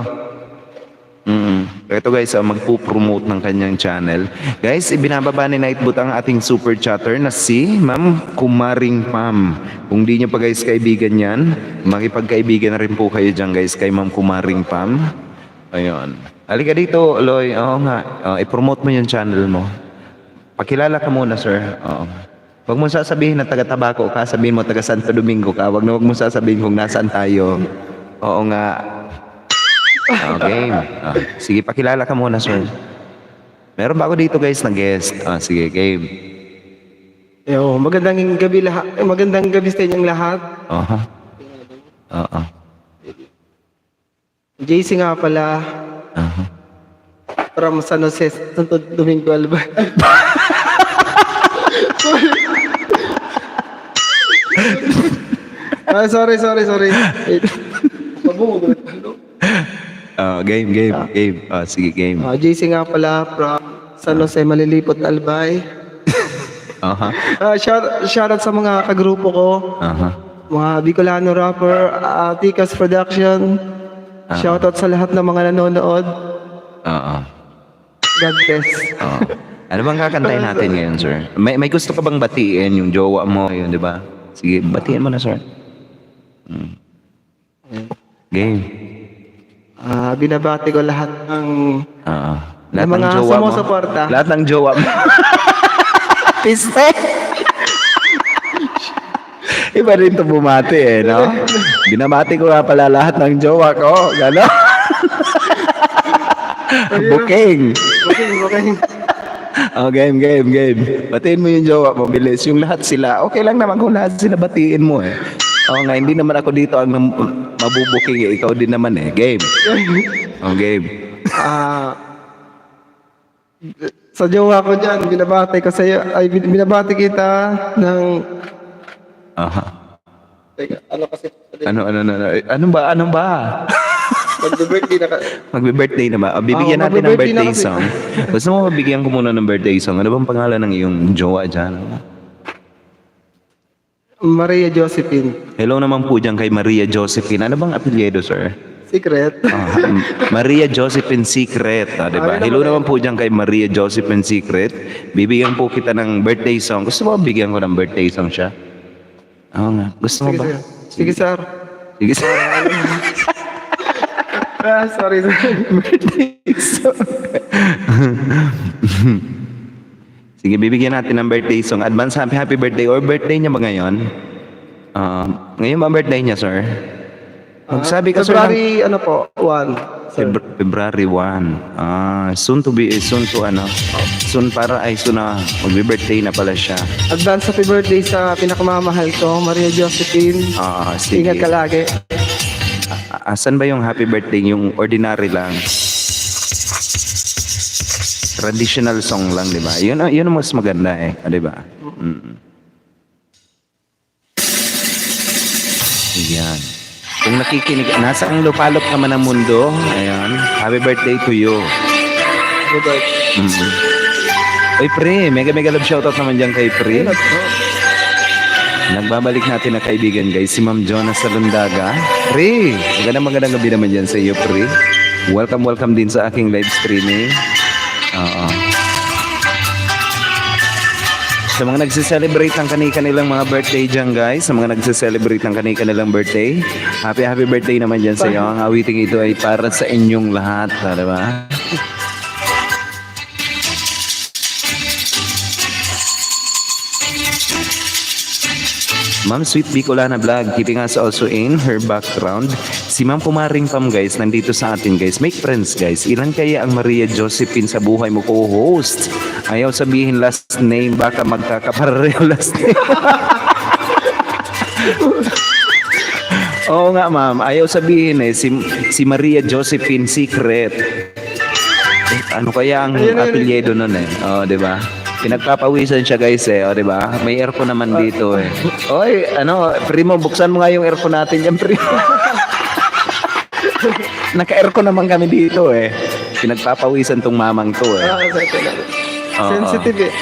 Speaker 1: Ito guys, magpo-promote ng kanyang channel. Guys, ibinababa ni Nightboot ang ating super chatter na si Ma'am Kumaring Pam. Kung di nyo pa guys kaibigan yan, makipagkaibigan na rin po kayo dyan guys kay Ma'am Kumaring Pam. Ayun. Halika dito, Loy. Oo nga. I-promote mo yung channel mo. Pakilala ka muna, sir. Oo. Huwag mo sasabihin na taga-Tabaco ka, sabihin mo taga Santo Domingo ka. Huwag mo sasabihin kung nasaan tayo. Oo nga. Okay. Sige, pakilala ka muna, sir. Meron ba ako dito, guys, na guest? Sige, game.
Speaker 2: Yo, magandang gabi lahat. Magandang gabi sa inyong lahat.
Speaker 1: Aha. Oo.
Speaker 2: JC nga pala.
Speaker 1: Aha.
Speaker 2: From San Jose, Santo Domingo, Albay. Sorry. Mabuhugot.
Speaker 1: Game. Sige, game.
Speaker 2: JC nga pala from San Jose, Malilipot, Albay.
Speaker 1: Aha.
Speaker 2: Shoutout sa mga kagrupo ko.
Speaker 1: Aha.
Speaker 2: Mga Bicolano rapper, Tikas Production. Shoutout sa lahat ng mga nanonood.
Speaker 1: Oo.
Speaker 2: God bless.
Speaker 1: Oo. Ano bang kakantahin natin ngayon, sir? May gusto ka bang batiin yung jowa mo, yun, di ba? Sige, batiin mo na, sir. Game.
Speaker 2: Binabati ko lahat ng
Speaker 1: Lahat
Speaker 2: mga
Speaker 1: ng jowa mo.
Speaker 2: sumusuporta.
Speaker 1: Lahat ng jowa mo. Piste! Iba rin ito bumati eh, no? Binabati ko nga pala lahat ng jowa ko. Gano'n? Booking.
Speaker 2: Okay.
Speaker 1: Game. Batiin mo yung jowa mo, bilis. Yung lahat sila, okay lang naman kung lahat sila batiin mo eh. Oo nga, hindi naman ako dito ang mabubuking eh. Ikaw din naman eh. Game. Game.
Speaker 2: Sa jowa ko dyan, binabati ko sa'yo, binabati kita ng...
Speaker 1: Aha.
Speaker 2: Teka, ano kasi?
Speaker 1: Ano ba?
Speaker 2: Mag-birthday na ka.
Speaker 1: Magbe-birthday na ba? Bibigyan natin ng
Speaker 2: magbe-birthday na
Speaker 1: birthday
Speaker 2: kasi.
Speaker 1: song. Gusto mo mabigyan ko muna ng birthday song? Ano bang pangalan ng iyong jowa dyan?
Speaker 2: Maria Josephine.
Speaker 1: Hello naman po dyan kay Maria Josephine. Ano bang apelyido, sir?
Speaker 2: Secret.
Speaker 1: Maria Josephine Secret. Diba? Hello naman po dyan kay Maria Josephine Secret. Bibigyan po kita ng birthday song. Gusto mo bigyan ko ng birthday song siya? Oo nga. Gusto mo
Speaker 2: Sige,
Speaker 1: ba?
Speaker 2: sir. Sige, sir.
Speaker 1: Sige, sir.
Speaker 2: Sorry, sir.
Speaker 1: Sige, bibigyan natin ng birthday song. Advance happy birthday or birthday niya ba ngayon? Ngayon ba birthday niya, sir? Magsabi ka, sir.
Speaker 2: February, 1. Sir.
Speaker 1: February 1. Soon to magbe-birthday na pala siya.
Speaker 2: Advance happy birthday sa pinakamamahal ko, Maria Josephine.
Speaker 1: Sige.
Speaker 2: Ingat ka lagi.
Speaker 1: Asan ba yung happy birthday? Yung ordinary lang. Traditional song lang, di ba? Yun ang mas maganda eh. Di ba? Yan. Kung nakikinig, nasa ang lupalop ka man ng mundo, ayan, happy birthday to you.
Speaker 2: Happy birthday.
Speaker 1: Oy, pre, mega love shoutout naman dyan kay pre.
Speaker 2: Love ko.
Speaker 1: Nagbabalik natin na kaibigan guys, si Ma'am Jonas Salundaga. Pre, magandang gabi naman dyan sa iyo, pre. Welcome din sa aking live streaming. Oo. Sa mga nagse-celebrate ng kanilang mga birthday dyan guys, sa mga nagse-celebrate ng kanilang birthday, happy birthday naman dyan sa iyo. Ang awiting ito ay para sa inyong lahat, di ba? Ma'am Sweet Bicolana Vlog, keeping us also in her background. Si Ma'am Pumaring Pam guys, nandito sa atin guys. Make friends guys. Ilan kaya ang Maria Josephine sa buhay mo co-host? Ayaw sabihin last name, baka magkakapareho last name. Oo nga ma'am, ayaw sabihin si Maria Josephine Secret. Ano kaya ang apelyido nun Oh, di ba? Pinagpapawisan siya guys o di ba? May aircon naman dito Oy, primo, buksan mo nga yung aircon natin yan, primo. Naka-aircon naman kami dito Pinagpapawisan tong mamang to Oo.
Speaker 2: Sensitive eh.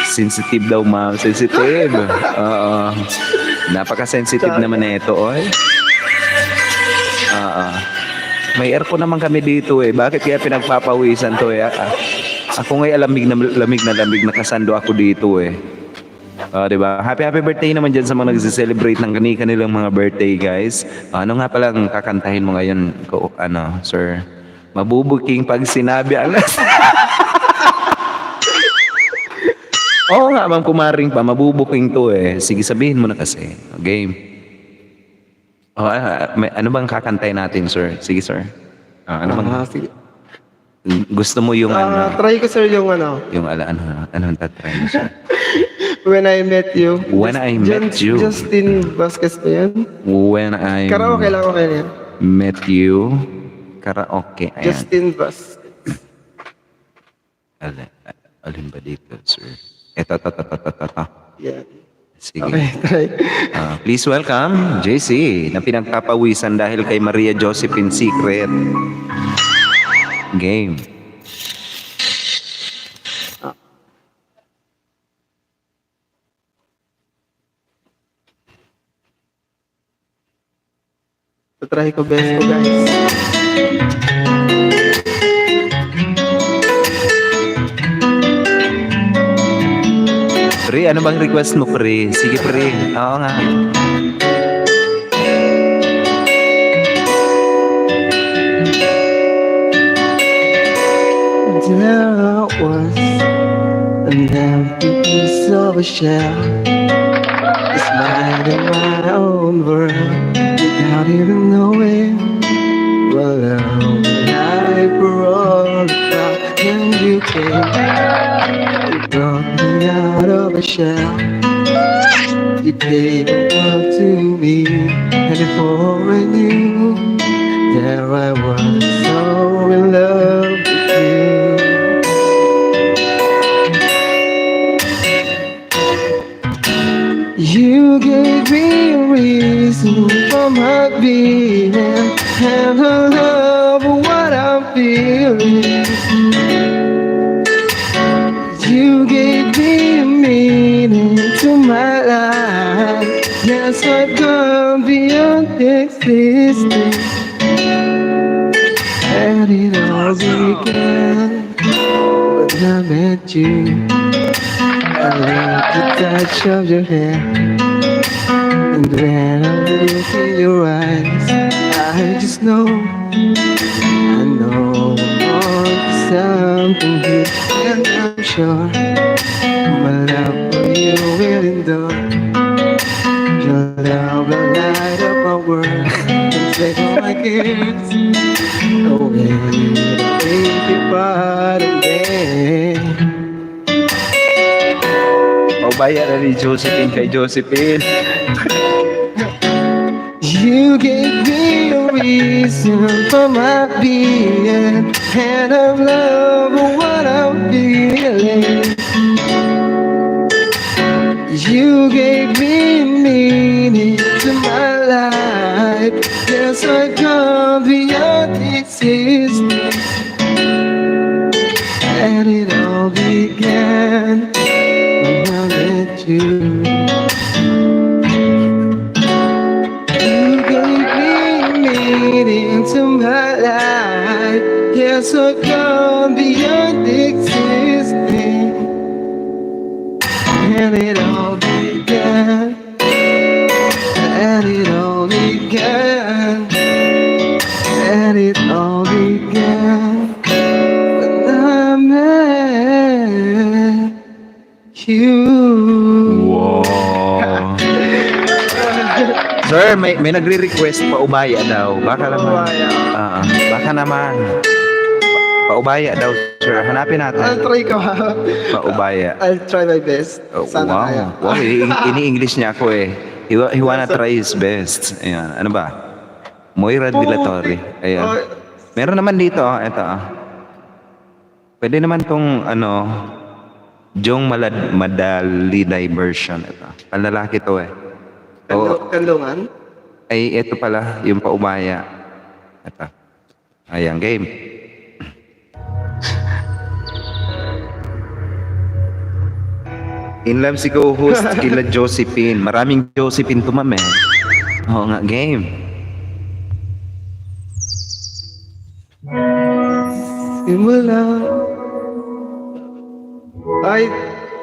Speaker 1: Sensitive daw ma'am, sensitive. Oo. Napaka-sensitive naman ito, oy. Oo. May aircon naman kami dito Bakit kaya pinagpapawisan to Ako nga'y lamig na kasando ako dito di ba? Happy birthday naman dyan sa mga nagse-celebrate ng kanilang mga birthday guys. Ano nga pala ang kakantahin mo ngayon sir? Mabubuking pag sinabi ang Oo nga ma'am, Kumaring pa, mabubuking to Sige, sabihin mo na kasi. Game. Ano bang kakantahin natin, sir? Sige, sir. Ano bang
Speaker 2: Sige.
Speaker 1: gusto mo yung
Speaker 2: Try ko sir yung
Speaker 1: yung anong tatry mo, sir?
Speaker 2: When I Met You.
Speaker 1: When I Met You.
Speaker 2: Justin Vasquez ba yan?
Speaker 1: When I
Speaker 2: Karaoke lang okay na yan.
Speaker 1: Met You. Karaoke. Ayan.
Speaker 2: Justin Vasquez.
Speaker 1: Alin ba dito, sir? Eto.
Speaker 2: Yan.
Speaker 1: Sige.
Speaker 2: Okay, try.
Speaker 1: Please welcome JC na pinagpapawisan dahil kay Maria Josephine Secret. Game.
Speaker 2: Try ko best ko guys.
Speaker 1: Pre, ano bang request mo, pre? Sige, pre. Oo nga.
Speaker 2: There was an empty piece of a shell. It's mine in my own world without even knowing. Well, I for all the time when you came, you brought me out of a shell. You gave the world to me, and before I knew, there I was, so in love with you. You gave me a reason for my being, and a love of what I'm feeling. You gave me a meaning to my life. Yes, I've gone beyond existing, and it all began when I met you. I love the touch of your hand, and when I look in your eyes, I just know, I know I'm on to something here, and I'm sure my love for you will endure. Your love will light up my world and take all my cares away, baby, part of me.
Speaker 1: Bayan na ni Josephine kay Josephine.
Speaker 2: You gave me a reason for my being, and of love of what I'm feeling. You gave me meaning to my life. Yes, I've gone beyond existence, and it all began began when I met you. You gave me meaning to my life. Yes, I've gone beyond existing. And it all began. And it all began. And it all began when I met you.
Speaker 1: Wow. Sir, may nagre-request pa ubaya daw. Baka naman. Baka naman. Paubaya daw, sir. Hanapin
Speaker 2: I'll
Speaker 1: natin.
Speaker 2: try ko ha.
Speaker 1: Paubaya.
Speaker 2: I'll try my best.
Speaker 1: Oh,
Speaker 2: Sana
Speaker 1: wow.
Speaker 2: kaya.
Speaker 1: Wow, ini-English niya ako eh. He wanna try his best. Ayan. Ano ba? Moira Dilatori. Ayan. Meron naman dito, ito. Pwede naman tong, Jong Madali version. Ito. Panlalaki to eh.
Speaker 2: Kandungan?
Speaker 1: Ay, ito pala, yung paubaya. Ito. Ayan, game. In love si co-host kila Josephine. Maraming Josephine to, ma'am eh. Oo nga, game.
Speaker 2: Simula. Ay,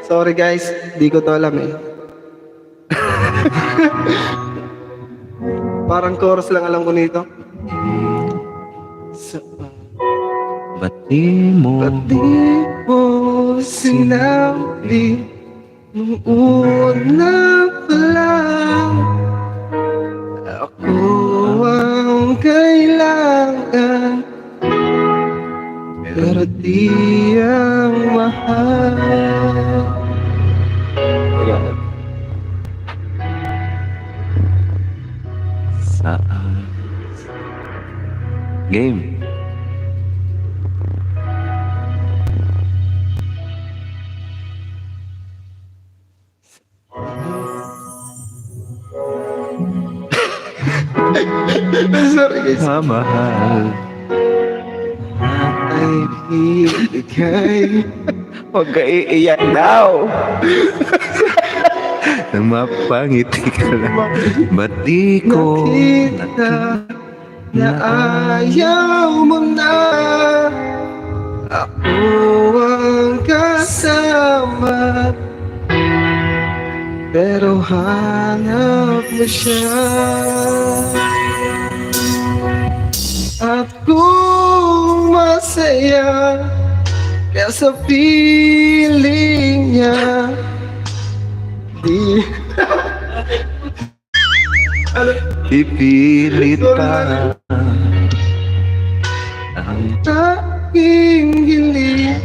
Speaker 2: sorry guys. Di ko to alam eh. Parang chorus lang alam ko nito.
Speaker 1: Ba't di mo
Speaker 2: Ba't di mo sinabi nung una pa lang ako ang kailangan pero di ang mahal.
Speaker 1: saan? Game.
Speaker 2: Sorry guys.
Speaker 1: Mahal.
Speaker 2: Ay bigay.
Speaker 1: Huwag ka iiyak daw. Nang mapangiti ka lang. Ba't di ko
Speaker 2: Nakita na ayaw mo na ako ang kasama pero hanap mo siya at kung masaya kaya sa piling niya di
Speaker 1: ipilit pa ang
Speaker 2: aking hiling.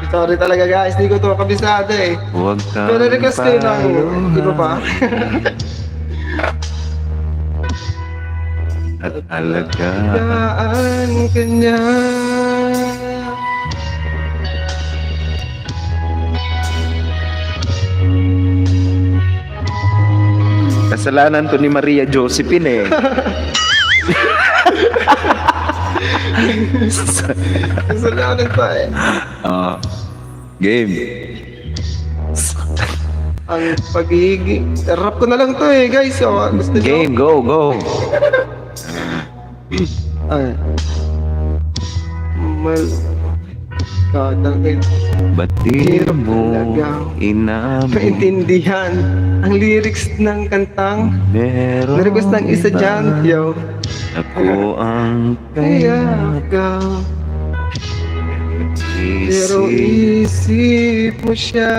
Speaker 2: Sorry talaga guys, di ko to kabisado eh.
Speaker 1: huwag kang
Speaker 2: Pero request kayo ng iba pa.
Speaker 1: at alaga.
Speaker 2: Daan ka niya.
Speaker 1: Kasalanan to ni Maria Josephine eh.
Speaker 2: Kasalanan pa eh.
Speaker 1: Game.
Speaker 2: Ang pagiging... Rap ko na lang to eh guys. So, gusto nyo?
Speaker 1: Game, go.
Speaker 2: Ay. Kadang
Speaker 1: Ba't di mo inamin?
Speaker 2: maintindihan ang lyrics ng kantang
Speaker 1: Meron
Speaker 2: na-request ng isa dyan, yo.
Speaker 1: Ako ang
Speaker 2: Kaya ka, pero isip mo siya.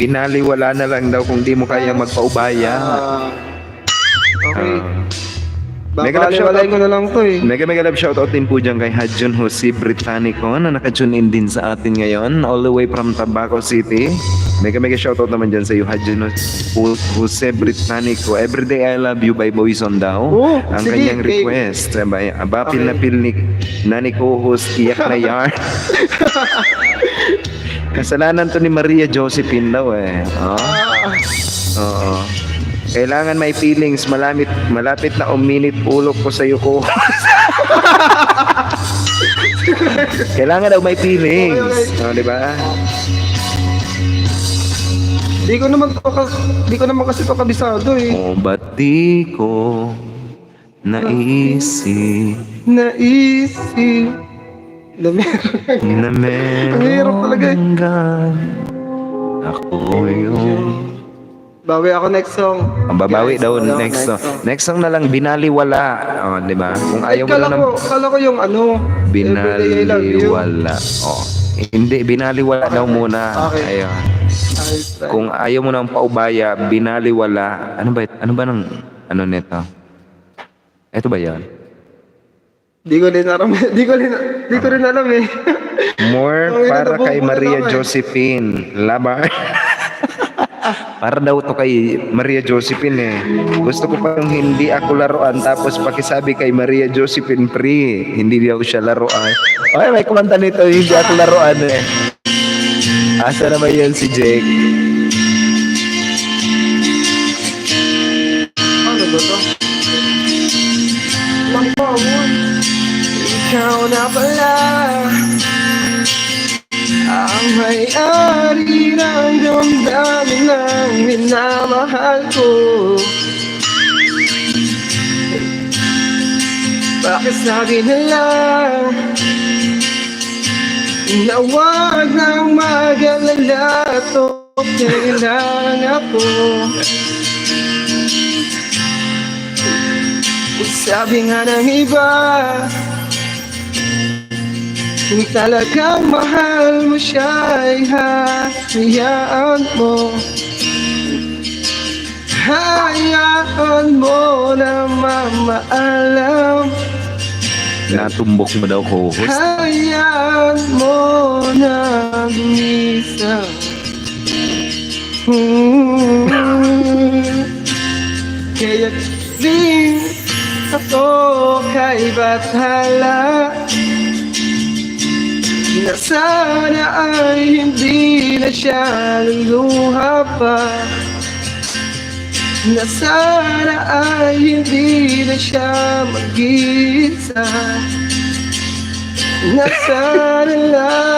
Speaker 1: Binaliwala na lang daw kung di mo kaya magpaubaya.
Speaker 2: Okay.
Speaker 1: Mega love
Speaker 2: Babaliwalain ko na lang to eh.
Speaker 1: Mega love shoutout din po dyan kay Hadjun Jose Britannico na naka-tune in din sa atin ngayon all the way from Tabaco City. Mega shoutout naman dyan sa iyo Hadjun Jose Britannico. Everyday I Love You by Boyzone daw.
Speaker 2: Oh,
Speaker 1: ang
Speaker 2: sige,
Speaker 1: kanyang
Speaker 2: okay.
Speaker 1: request. Pil na pil ni co-host iyak na yar. Kasalanan to ni Maria Josephine daw eh. Oo. Kailangan may feelings, malapit na uminit ulok ko sa iyo ko. Kailangan daw may feelings.
Speaker 2: Okay.
Speaker 1: Oh, di ba?
Speaker 2: Di ko naman kasi to kabisado eh.
Speaker 1: Oh, ba't di ko naisip
Speaker 2: Naisip. Dami.
Speaker 1: na
Speaker 2: Ang hirap talaga eh.
Speaker 1: meron gan ako yung
Speaker 2: Bawi ako next song.
Speaker 1: ang babawi
Speaker 2: Guys,
Speaker 1: daw
Speaker 2: ano,
Speaker 1: next song. Next song na lang, binaliwala. Oh, di ba? Kung ayaw mo
Speaker 2: Kala
Speaker 1: lang ng
Speaker 2: kala ko yung ano. Everyday I Love You.
Speaker 1: binaliwala. Oh. Hindi, binaliwala daw muna.
Speaker 2: Okay.
Speaker 1: Ayun.
Speaker 2: Ayos, right.
Speaker 1: Kung ayaw mo ng paubaya, binaliwala. Ano ba ng ano nito? Ito ba 'yan?
Speaker 2: Di ko rin alam. Di ko rin alam eh.
Speaker 1: More
Speaker 2: Okay,
Speaker 1: para kay
Speaker 2: nabubuhay
Speaker 1: Maria
Speaker 2: ako eh.
Speaker 1: Josephine. Labar. Para daw to kay Maria Josephine eh. Gusto ko pa yung hindi ako laruan tapos pakisabi kay Maria Josephine free. Hindi daw siya laruan. Okay, may kumanta nito, hindi ako laruan eh. Asa naman yun si Jake?
Speaker 2: Ano ba to? Lang pa mo. Ikaw na pala ang may-ari ng damdamin ng minamahal ko. Bakit sabi nila na huwag nang mag-alala to kailangan ako? Sabi nga ng iba, kung talagang mahal mo siya ay hayaan mo. Hayaan mo na mamaalam.
Speaker 1: Natumbok mo daw co-host.
Speaker 2: Hayaan mo na gumisang. Kaya din ako kay bathala na sana ay hindi na siya luluha pa. Na sana ay hindi na siya mag-isa. Na sana lang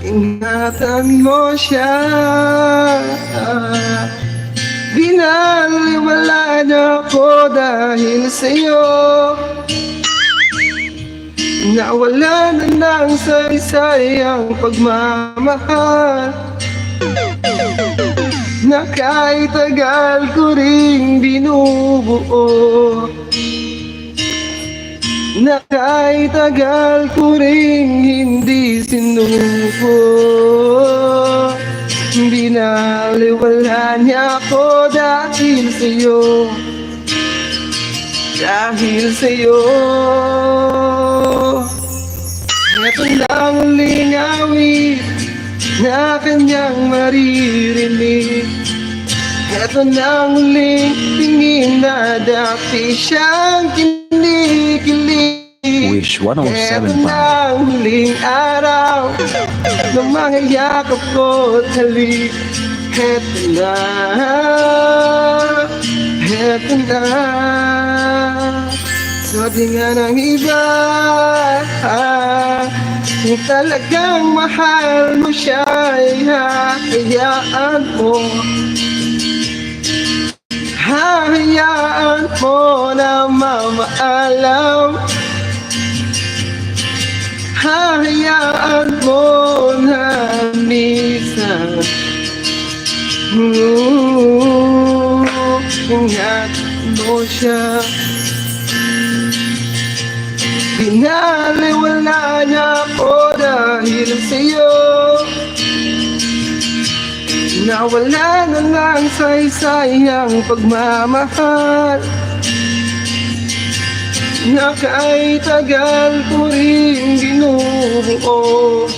Speaker 2: ingatan mo siya. Binaliwala na ako dahil sa'yo. Nawala na ng saysay ang pagmamahal na kahit tagal ko ring binubuo. Na kahit tagal ko ring hindi sinuko. Binaliwala niya ako dahil sa'yo. Dahil sa'yo. Ito lang uling awit na kanyang maririnig. Ito lang uling tingin na dati siyang kinikilig.
Speaker 1: Wish
Speaker 2: Ito
Speaker 1: 107 pa.
Speaker 2: na huling araw ng mga yakap ko at halik. Ito na, ito na. Sabi nga ng iba, kung talagang mahal mo siya ay hayaan mo. Hayaan mo na mamaalam. Hayaan mo na minsan ingatan mo siya. Binaliwala niya ako dahil sa'yo. Nawala na lang saysay ang pagmamahal na kahit tagal ko rin binubuo.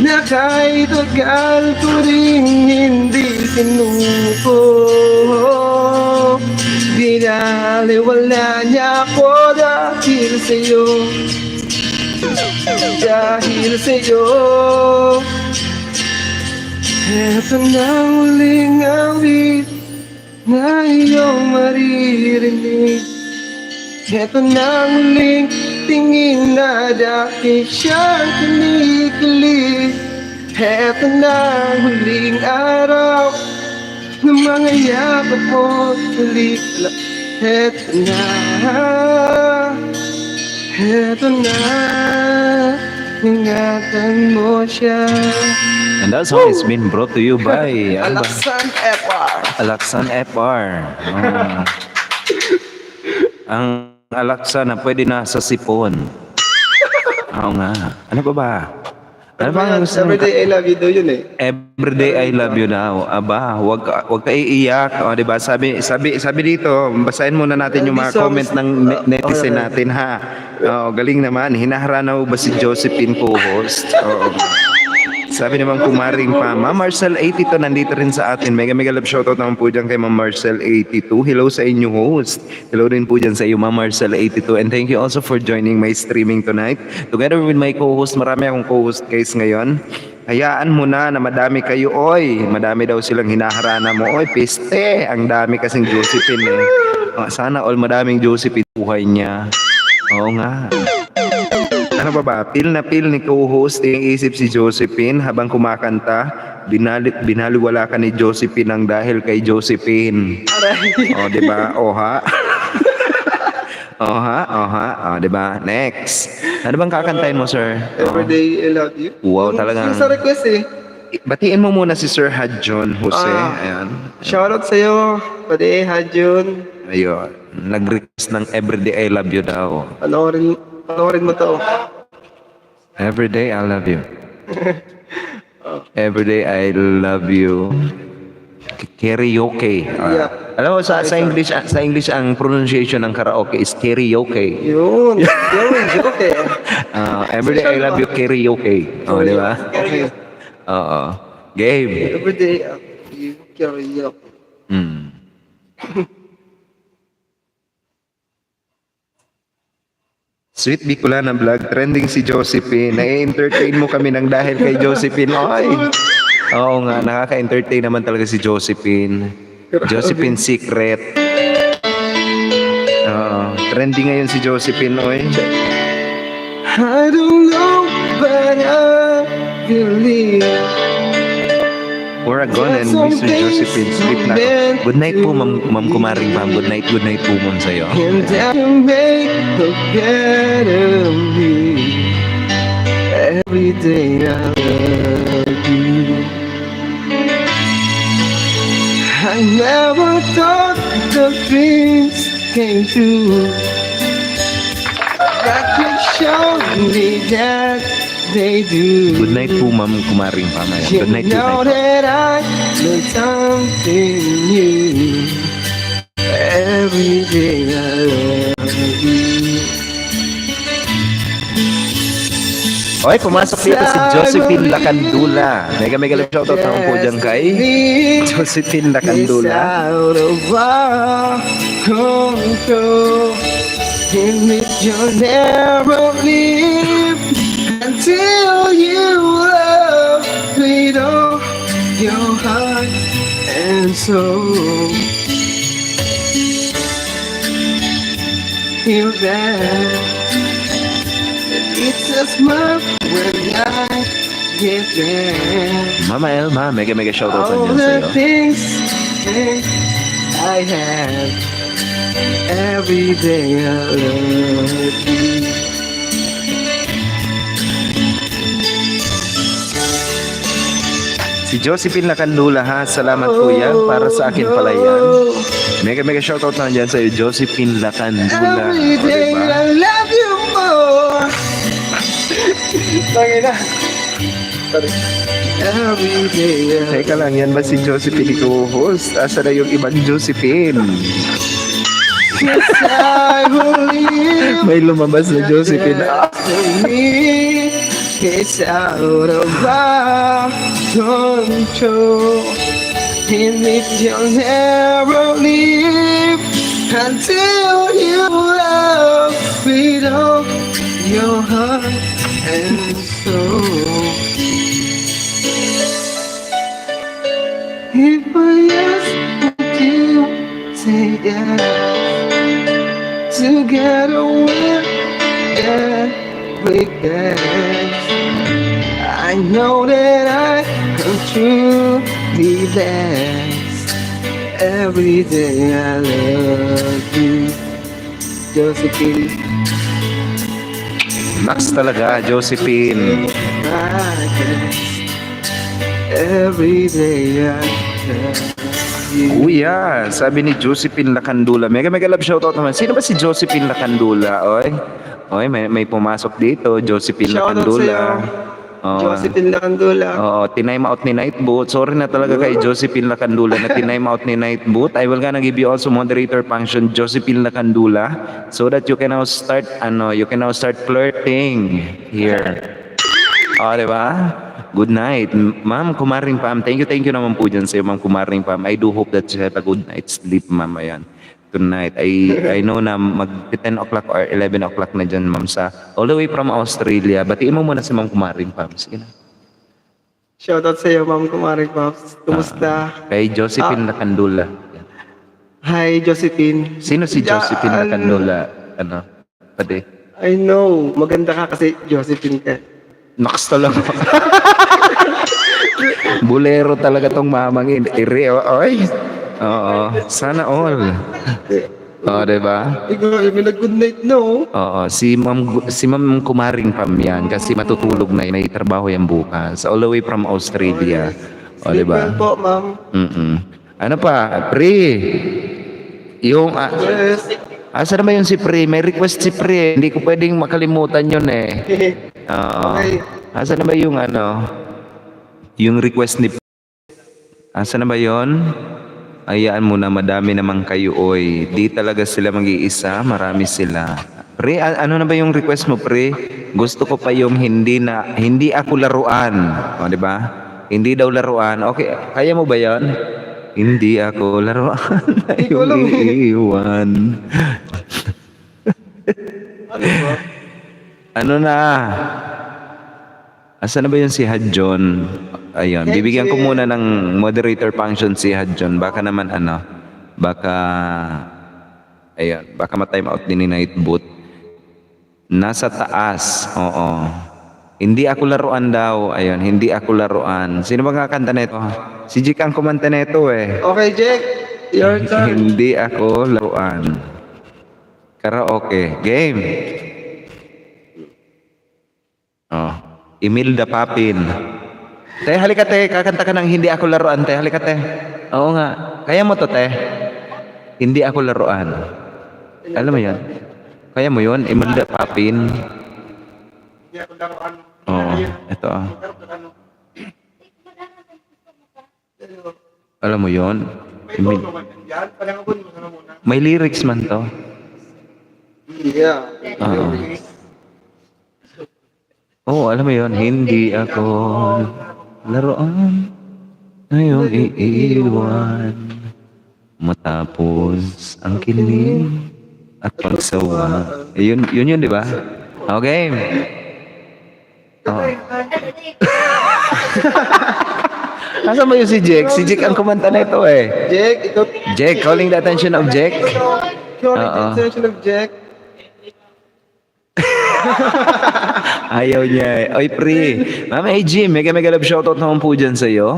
Speaker 2: Na kahit tagal ko rin hindi sinuko. Binaliwala niya ako dahil sa'yo. Dahil sa'yo. Eto na uling awit na iyong maririnig. Ito na ang huling tingin na dati siyang kinikilig. Ito na ang huling araw ng mga yakap mo tuloy. Ito na, ingatan mo siya.
Speaker 1: And that song is been brought to you by
Speaker 2: Alaksan FR.
Speaker 1: Alaksan FR. Ang Alaksan na pwede na sa sipon. Oo nga. Ano ba ba? Ano ba ang gusto mo?
Speaker 2: Everyday I love you daw yun eh.
Speaker 1: Everyday I love you now. Aba, wag ka iiyak. O, 'di ba? Sabi dito, basahin muna natin yung mga comment ng netizen natin ha. Oh, galing naman. Hinaharana mo ba si Josephine co-host? Oo. Sabi naman kumaring pa, Ma'am Marcel 82 nandito rin sa atin. Mega love shoutout naman po dyan kay Ma'am Marcel 82. Hello sa inyo host. Hello rin po dyan sa iyo Ma'am Marcel 82. And thank you also for joining my streaming tonight. Together with my co-host, marami akong co-host guys ngayon. Hayaan mo na madami kayo, oy. Madami daw silang hinaharana mo. Oy, piste. Ang dami kasing Josephine eh. Sana all madaming Josephine buhay niya. Oo nga. Ano ba? Pil na pil ni co-host yung isip si Josephine habang kumakanta. Binaliwala ka ni Josephine ang dahil kay Josephine. O, di ba? Oha. O, di ba? Next. Ano bang kakantahin mo, sir?
Speaker 2: Everyday I love you.
Speaker 1: Wow, talagang.
Speaker 2: Yung sa request eh.
Speaker 1: Batiin mo muna si Sir Hadjon Jose. Ayan.
Speaker 2: Shoutout sa'yo. Pwede Hadjun.
Speaker 1: Ayun. Nag-request ng Everyday I Love You daw.
Speaker 2: Panoorin mo to.
Speaker 1: Everyday I love you. Everyday I love you. Karaoke.
Speaker 2: Yeah.
Speaker 1: Alam mo sa English ang pronunciation ng karaoke is karaoke.
Speaker 2: Yun. Joke eh.
Speaker 1: Everyday I love you karaoke. Oh, di ba?
Speaker 2: Okay.
Speaker 1: Oo. Game.
Speaker 2: Everyday you carry up.
Speaker 1: Sweet Bicolana Vlog, trending si Josephine. Na-entertain mo kami ng dahil kay Josephine. Ay! Oo nga, nakaka-entertain naman talaga si Josephine. Josephine Secret. Trending ngayon si Josephine, oy.
Speaker 2: I don't know, but I believe.
Speaker 1: Oragon and Mr. Josephine, sleep na ako. Good night po, Ma'am Kumaring Pam. Good night po muna sa'yo.
Speaker 2: And I can make a better me. Every day I love you. I never thought the dreams came true. That could show me that they do.
Speaker 1: Good night po, Ma'am Kumaring Pam. Good night,
Speaker 2: You know that I learned something new. Every day I love you.
Speaker 1: Okay, pumasok dito si Josephine Lacandula. Mega love shoutout naman po dyan kay Josephine Lacandula.
Speaker 2: It's out of our control. In it you'll never leave until you love with all your heart and soul. Feel that it's a smile when I get there.
Speaker 1: Mama Elma, mega shoutout
Speaker 2: All
Speaker 1: dyan
Speaker 2: the
Speaker 1: sa'yo.
Speaker 2: things that I have, every day I love you.
Speaker 1: Si Josephine Lacandula ha, salamat po yan. Para sa akin pala yan. Mega shoutout na dyan sa'yo, Josephine Lacandula.
Speaker 2: Every
Speaker 1: O,
Speaker 2: day
Speaker 1: diba?
Speaker 2: I love you more. Tangina. Sorry. Every day I
Speaker 1: Teka lang, yan ba si Josephine co-host? Asa na yung ibang Josephine?
Speaker 2: Yes, I believe.
Speaker 1: May lumabas na Josephine.
Speaker 2: It's out of our control. In it you'll never leave until you love with all your heart and soul. If I ask you yeah. Together we'll get weekends. I know that I am truly blessed. Every day I love you, Josephine.
Speaker 1: Max talaga, Josephine.
Speaker 2: I guess every day I love you.
Speaker 1: Kuya, sabi ni Josephine Lacandula. Mega love shoutout naman. Sino ba si Josephine Lacandula? Oy, may pumasok dito. Josephine
Speaker 2: Shoutout
Speaker 1: Lacandula.
Speaker 2: sa'yo, Josephine Lacandula.
Speaker 1: Oo, tinime out ni Nightboot. Sorry na talaga kay Josephine Lacandula na tinime out ni Nightboot. I will gonna give you also moderator function, Josephine Lacandula, so that you can now start, flirting here. Di ba? Good night. Ma'am Kumaring Pam. Thank you naman po dyan sa'yo, Ma'am Kumaring Pam. I do hope that you have a good night's sleep, ma'am. Ayan. Tonight. I know na mag 10 o'clock or 11 o'clock na dyan, ma'am, all the way from Australia. Batiin mo muna si Ma'am Kumaring Pam. Sige na.
Speaker 2: Shoutout sa'yo, Ma'am Kumaring Pops. Kumusta?
Speaker 1: Kay Josephine Lacandula.
Speaker 2: Hi, Josephine.
Speaker 1: Sino si Josephine Lacandula? Pati.
Speaker 2: I know. Maganda ka kasi Josephine ka.
Speaker 1: Naks talaga. Bulero talaga tong mamang iri. Oy. Oo. Sana all. Diba?
Speaker 2: Ikaw, may nag-good night, no?
Speaker 1: Oo. Si Ma'am Kumaring Pam yan kasi matutulog na. May trabaho yan bukas. All the way from Australia.
Speaker 2: Sleep
Speaker 1: Diba?
Speaker 2: well po, ma'am.
Speaker 1: Ano pa? Pre. Yung...
Speaker 2: Yes.
Speaker 1: asa naman yun si Pre? May request si Pre. Hindi ko pwedeng makalimutan yun eh. Oo.
Speaker 2: Okay.
Speaker 1: Asa na ba yung yung request ni asa na ba yun? Ayaan mo na, madami naman kayo, oy. Di talaga sila mag-iisa, marami sila. Pre, ano na ba yung request mo, Pre? Gusto ko pa yung hindi ako laruan. O, di ba? Hindi daw laruan. Okay, kaya mo ba yan? Hindi ako laruan na
Speaker 2: Hindi ko
Speaker 1: yung
Speaker 2: alam eh.
Speaker 1: iiwan.
Speaker 2: Ano ba?
Speaker 1: Ano na? Asa na ba yun si Hadjon? Ayun, bibigyan ko muna ng moderator function si Hadjon. Baka naman baka ma-time out din ni Nightboot. Nasa taas, oo. Hindi ako laruan daw. Ayun, hindi ako laruan. Sino ba kakanta nito? Si Jik ang kumanta nito eh.
Speaker 2: Okay, Jack. Your turn.
Speaker 1: Hindi ako laruan. Karaoke. Game. Imelda Papin. Te, halika te. Kakanta ka ng hindi ako laruan, te. Halika te. Oo nga. Kaya mo to, te. Hindi ako laruan. Alam mo yan? Kaya mo yun? Imelda Papin.
Speaker 2: Hindi ako laruan.
Speaker 1: Oo. Ito Alam mo yun? May lyrics man to.
Speaker 2: Yeah.
Speaker 1: Oo, alam mo yun, hindi ako laruan ngayong iiwan matapos ang kilig at pagsawa. Yun, di ba? Okay. Nasaan ba yun si Jake? Si Jake ang kumanta na ito eh.
Speaker 2: Jack, ikaw.
Speaker 1: Jake, calling the attention of Jake.
Speaker 2: Ikaw ang attention of Jack.
Speaker 1: Ayaw niya eh. Oy, Pre. Ma'am AG, mega love shoutout naman po dyan sa'yo.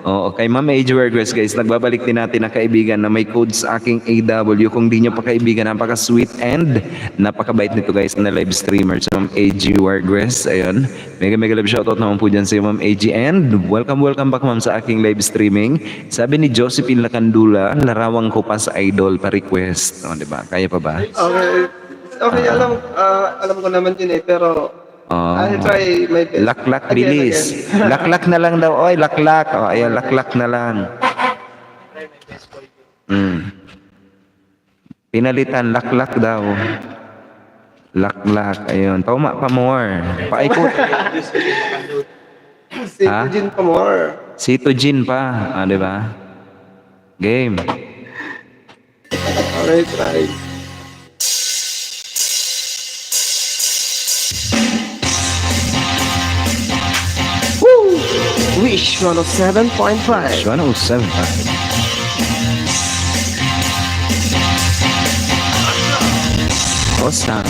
Speaker 1: Oo, kay Ma'am AG Wargres, guys. Nagbabalik din natin na kaibigan na may code sa aking AW. Kung di nyo pa kaibigan, napaka-sweet and napakabait nito, guys, na live streamer. So, Ma'am AG Wargres, ayun. Mega love shoutout naman po dyan sa'yo, Ma'am AG. And welcome back, Ma'am, sa aking live streaming. Sabi ni Josephine Lacandula, larawang ko pa sa idol pa request. O, diba? Kaya pa ba?
Speaker 2: Okay, alam ko naman yun eh, pero I'll try my best.
Speaker 1: Laklak
Speaker 2: Again.
Speaker 1: bilis. Laklak na lang daw. Oy, laklak. Ayan, laklak na lang. Pinalitan, laklak daw. Laklak. Ayun. Tama pa more. Paikot.
Speaker 2: Si Eugene pa more.
Speaker 1: Si Tujin pa. Di ba? Game.
Speaker 2: Alright, try. Wish 107.5.
Speaker 1: 107. Awesome.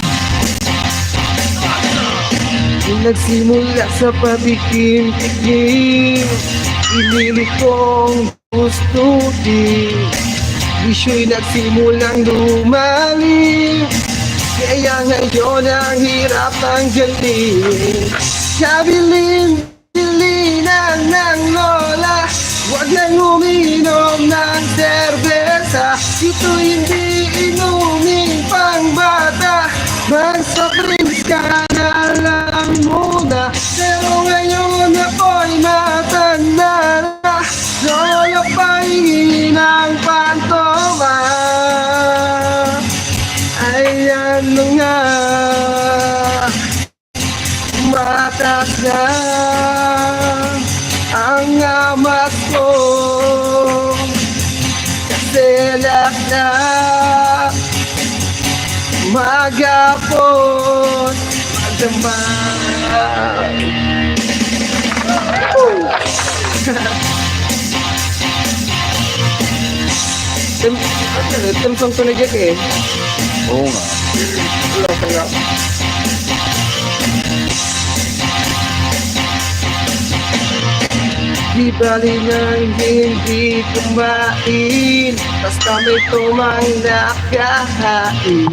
Speaker 2: Nagsimula sa patikim-tikim, inilit kong gustuhin. Bisyo'y nagsimulang lumalim, kaya ngayon ang hirap ng galing. Kabilin-bilinan ng lola, huwag nang uminom ng serbesa. Ito hindi inuming pangbata, mag-soft-drinks ka na lang muna. Pero ngayon ako'y matanda na, lola pahingi ng pantoma. Ay ano nga, matas na ang amat ko, kasi lahat na magapon magdamag. Tim song to na Jack eh.
Speaker 1: Oo nga.
Speaker 2: Wala ka nga. Di bali nang hindi kumain, basta may tumang nakahain.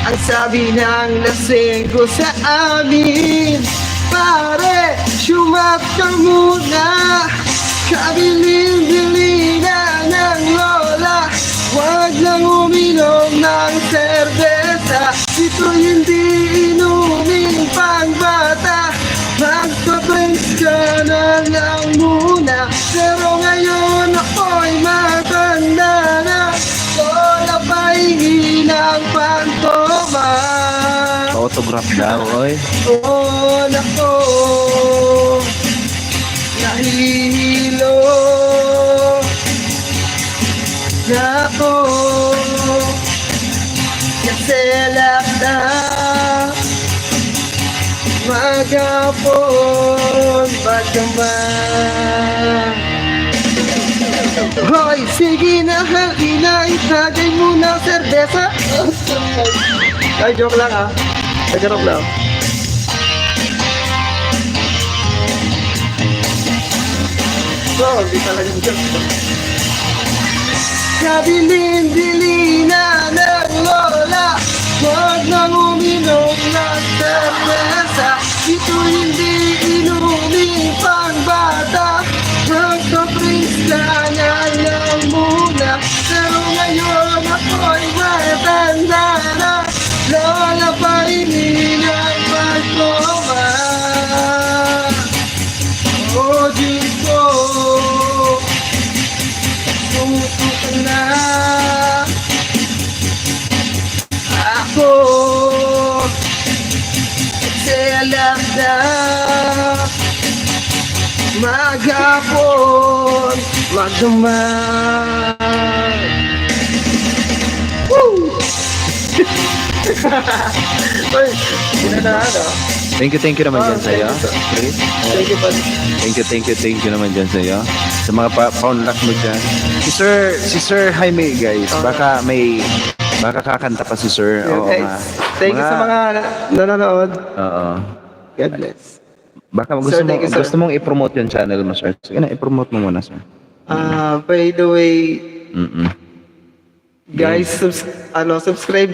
Speaker 2: Ang sabi ng lasing ko sa amin, pare, syumat ka muna. Kabilin-bilin na ng lola, huwag lang uminom ng serbesa. Ito hindi inuming pangbata, magpa-drinks ka na lang muna. Pero ngayon ako'y matanda na, lola pahingi ng pantoma.
Speaker 1: Autograph daw, oy.
Speaker 2: Oh, nako, nahihilo nako, kasi lahat na magapon magdamag. Hoy, sige na halina, itagay mo na serbesa. Ay, joke lang ah. Joke lang. So, hindi talaga joke. Kabilin-bilina ng lola, huwag nang uminom ng serbesa. Ito hindi inuming pangbata, magpa-drinks ka na lang muna. Pero ngayon ako'y matanda na, lola pahingi ng pantoma. Oh, Diyos ko, tumuto ka na. Ako, kasi alam na, maghapon magdamag. Woo! Uy, sino na ano?
Speaker 1: Thank you naman dyan sa'yo. Chris.
Speaker 2: Thank you, Pad.
Speaker 1: Thank you naman dyan sa'yo. Sa mga pa-unlock mo dyan. Si Sir Jaime, guys. Baka kakanta pa si Sir. Oo nga.
Speaker 2: Thank you sa mga nanonood.
Speaker 1: Oo.
Speaker 2: God bless.
Speaker 1: Baka
Speaker 2: Sir, thank you, sir.
Speaker 1: gusto mong i-promote yung channel mo, Sir. Sige na, i-promote mo muna, Sir.
Speaker 2: By the way,
Speaker 1: Mm-mm.
Speaker 2: guys, subscribe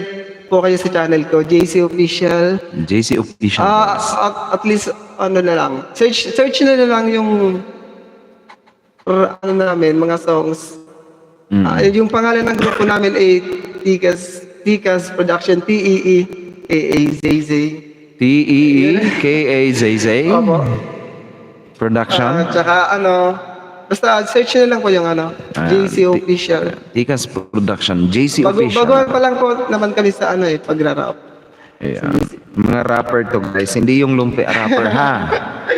Speaker 2: po kayo sa channel ko, JC Official.
Speaker 1: JC Official.
Speaker 2: At least, ano na lang, search na lang yung ano namin, mga songs. Yung pangalan ng grupo namin ay Tikas Production, T-E-E-K-A-Z-Z.
Speaker 1: T-E-E-K-A-Z-Z.
Speaker 2: Opo.
Speaker 1: Production.
Speaker 2: Tsaka basta search na lang po yung JC Official.
Speaker 1: Tikas Production. JC Official.
Speaker 2: Baguhan pa lang po naman kami sa pagra-rap.
Speaker 1: Yeah. Mga rapper to, guys. Hindi yung lumpi rapper, ha?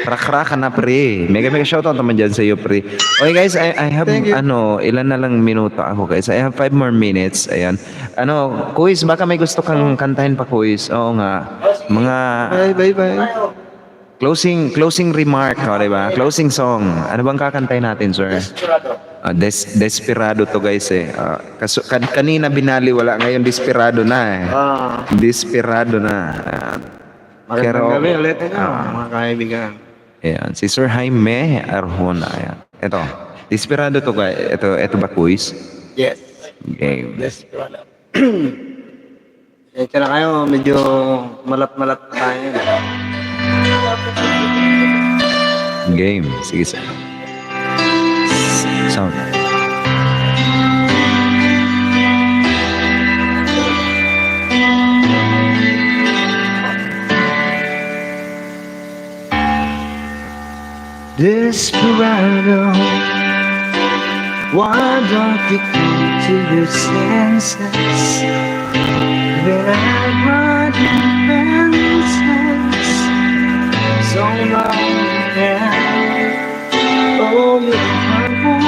Speaker 1: Rak-rakan na, pre. Mega shoutout naman dyan sa iyo, pre. Okay, guys, I have,
Speaker 2: Thank you.
Speaker 1: ilan na lang minuto ako, guys. I have 5 more minutes. Ayan. Kuis, baka may gusto kang kantahin pa, Kuis. Oo nga. Mga
Speaker 2: Bye.
Speaker 1: closing remark, diba? Closing song. Ano bang kakantahin natin, sir? Desperado to guys eh. Kanina binaliwala, ngayon desperado na eh. Desperado na.
Speaker 2: Magandang
Speaker 1: Pero-
Speaker 2: gabi ulit mga kaibigan.
Speaker 1: Ayan, si Sir Jaime Arjona. Ayan. Ito, desperado to guys. Ito ba quiz?
Speaker 2: Yes.
Speaker 1: Game.
Speaker 2: Yes, wala. Kaya na kayo, medyo malat-malat na tayo.
Speaker 1: Game. Sige sir. Sound.
Speaker 2: Desperado, why don't you come to your senses? That I had my defenses so long now. Oh, you're humble.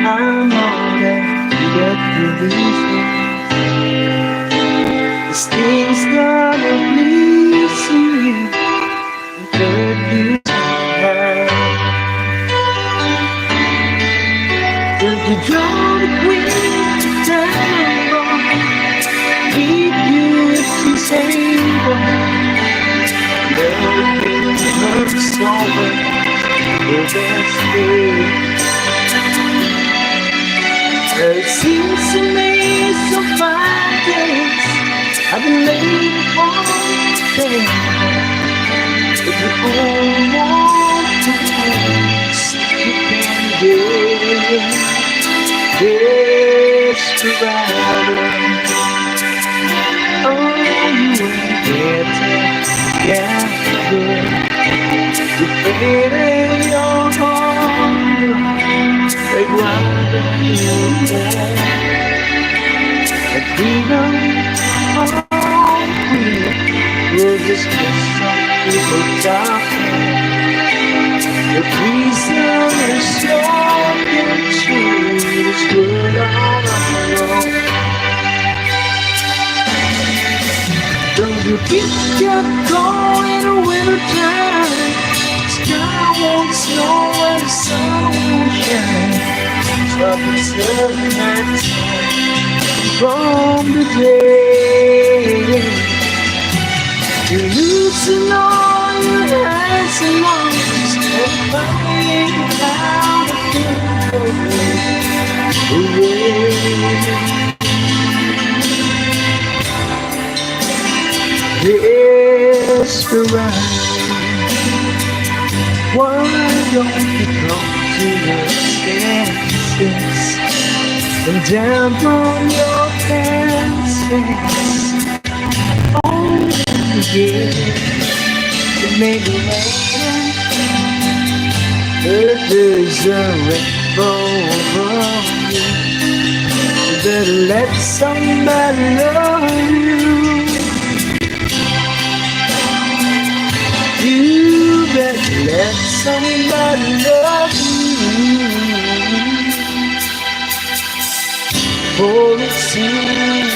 Speaker 2: I'm all that you get to these things. This thing's gonna please you. But you you don't win the tempo, keep you disabled. Everything looks over the best way. It seems to me so 5 days I've been waiting for you. If you all want to taste, you can get. Desperado, oh, you ain't getting, yeah, good. You paid in your heart, they rather you there. And freedom, oh, will just get some people talking. The reason is so true. This world all alone. Don't you keep going in winter time? Sky won't snow and sun won't shine. Troubles of night from the day. You loosen all your hands and arms and find out a Desperado, why don't you come to your senses and dampen your fancies? Oh, yeah, it may be raining, but there's a rainbow above you. You better let somebody love you. You better let somebody love you. For it seems,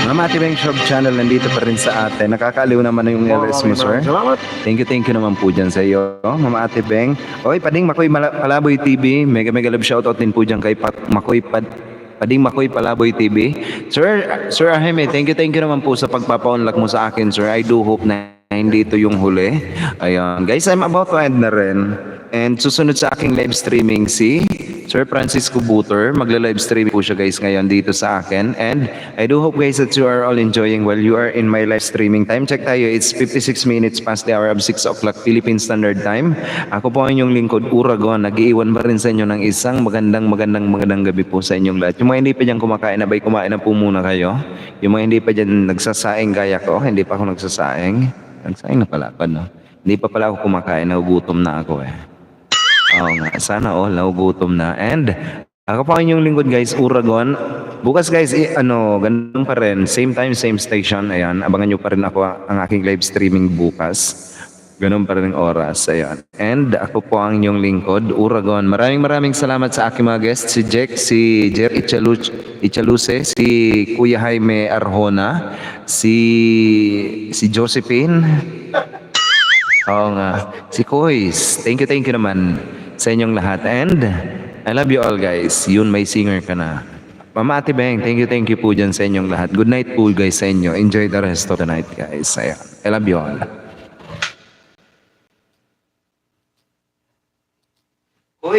Speaker 1: Mama Ate Beng Shop Channel nandito pa rin sa atin. Nakakaaliw naman na yung LS mo, sir.
Speaker 2: Salamat.
Speaker 1: Thank you naman po dyan sa iyo, Mama Ate Beng. Oy, Pading Makoy Palaboy TV. Mega love shoutout din po dyan kay Pading Makoy Palaboy TV. Sir Ahime, thank you naman po sa pagpapa-unlock mo sa akin, sir. I do hope na hindi ito yung huli. Ayun. Guys, I'm about to end na rin. And susunod sa aking live streaming si Sir Francisco Butor. Magla-live stream po siya guys ngayon dito sa akin. And I do hope guys that you are all enjoying while you are in my live streaming. Time check tayo. It's 56 minutes past the hour of 6 o'clock Philippine Standard Time. Ako po ang inyong lingkod, Uragon. Nag-iiwan ba rin sa inyo ng isang magandang gabi po sa inyong lahat. Yung mga hindi pa dyan kumakain, abay kumain na po muna kayo. Yung mga hindi pa dyan nagsasaing gaya ko, hindi pa ako nagsasaing. Nagsaing na pala ako, no? Hindi pa pala ako kumakain, nagugutom na ako eh. Oo nga, sana all nagugutom na. And ako pa ang inyong lingkod guys, Uragon. Bukas guys, ganun pa rin. Same time, same station. Ayan, abangan nyo pa rin ako ang aking live streaming bukas. Ganun pa rin ang oras. Ayan. And ako po ang inyong lingkod, Uragon. Maraming salamat sa aking mga guests. Si Jack, si Jer Ichaluse, si Kuya Jaime Arjona, si Josephine. Oo nga. Si Kois. Thank you naman sa inyong lahat. And I love you all guys. Yun, may singer ka na. Mama Ate Beng, thank you po dyan sa inyong lahat. Good night po guys sa inyo. Enjoy the rest of the night guys. Ayan. I love you all.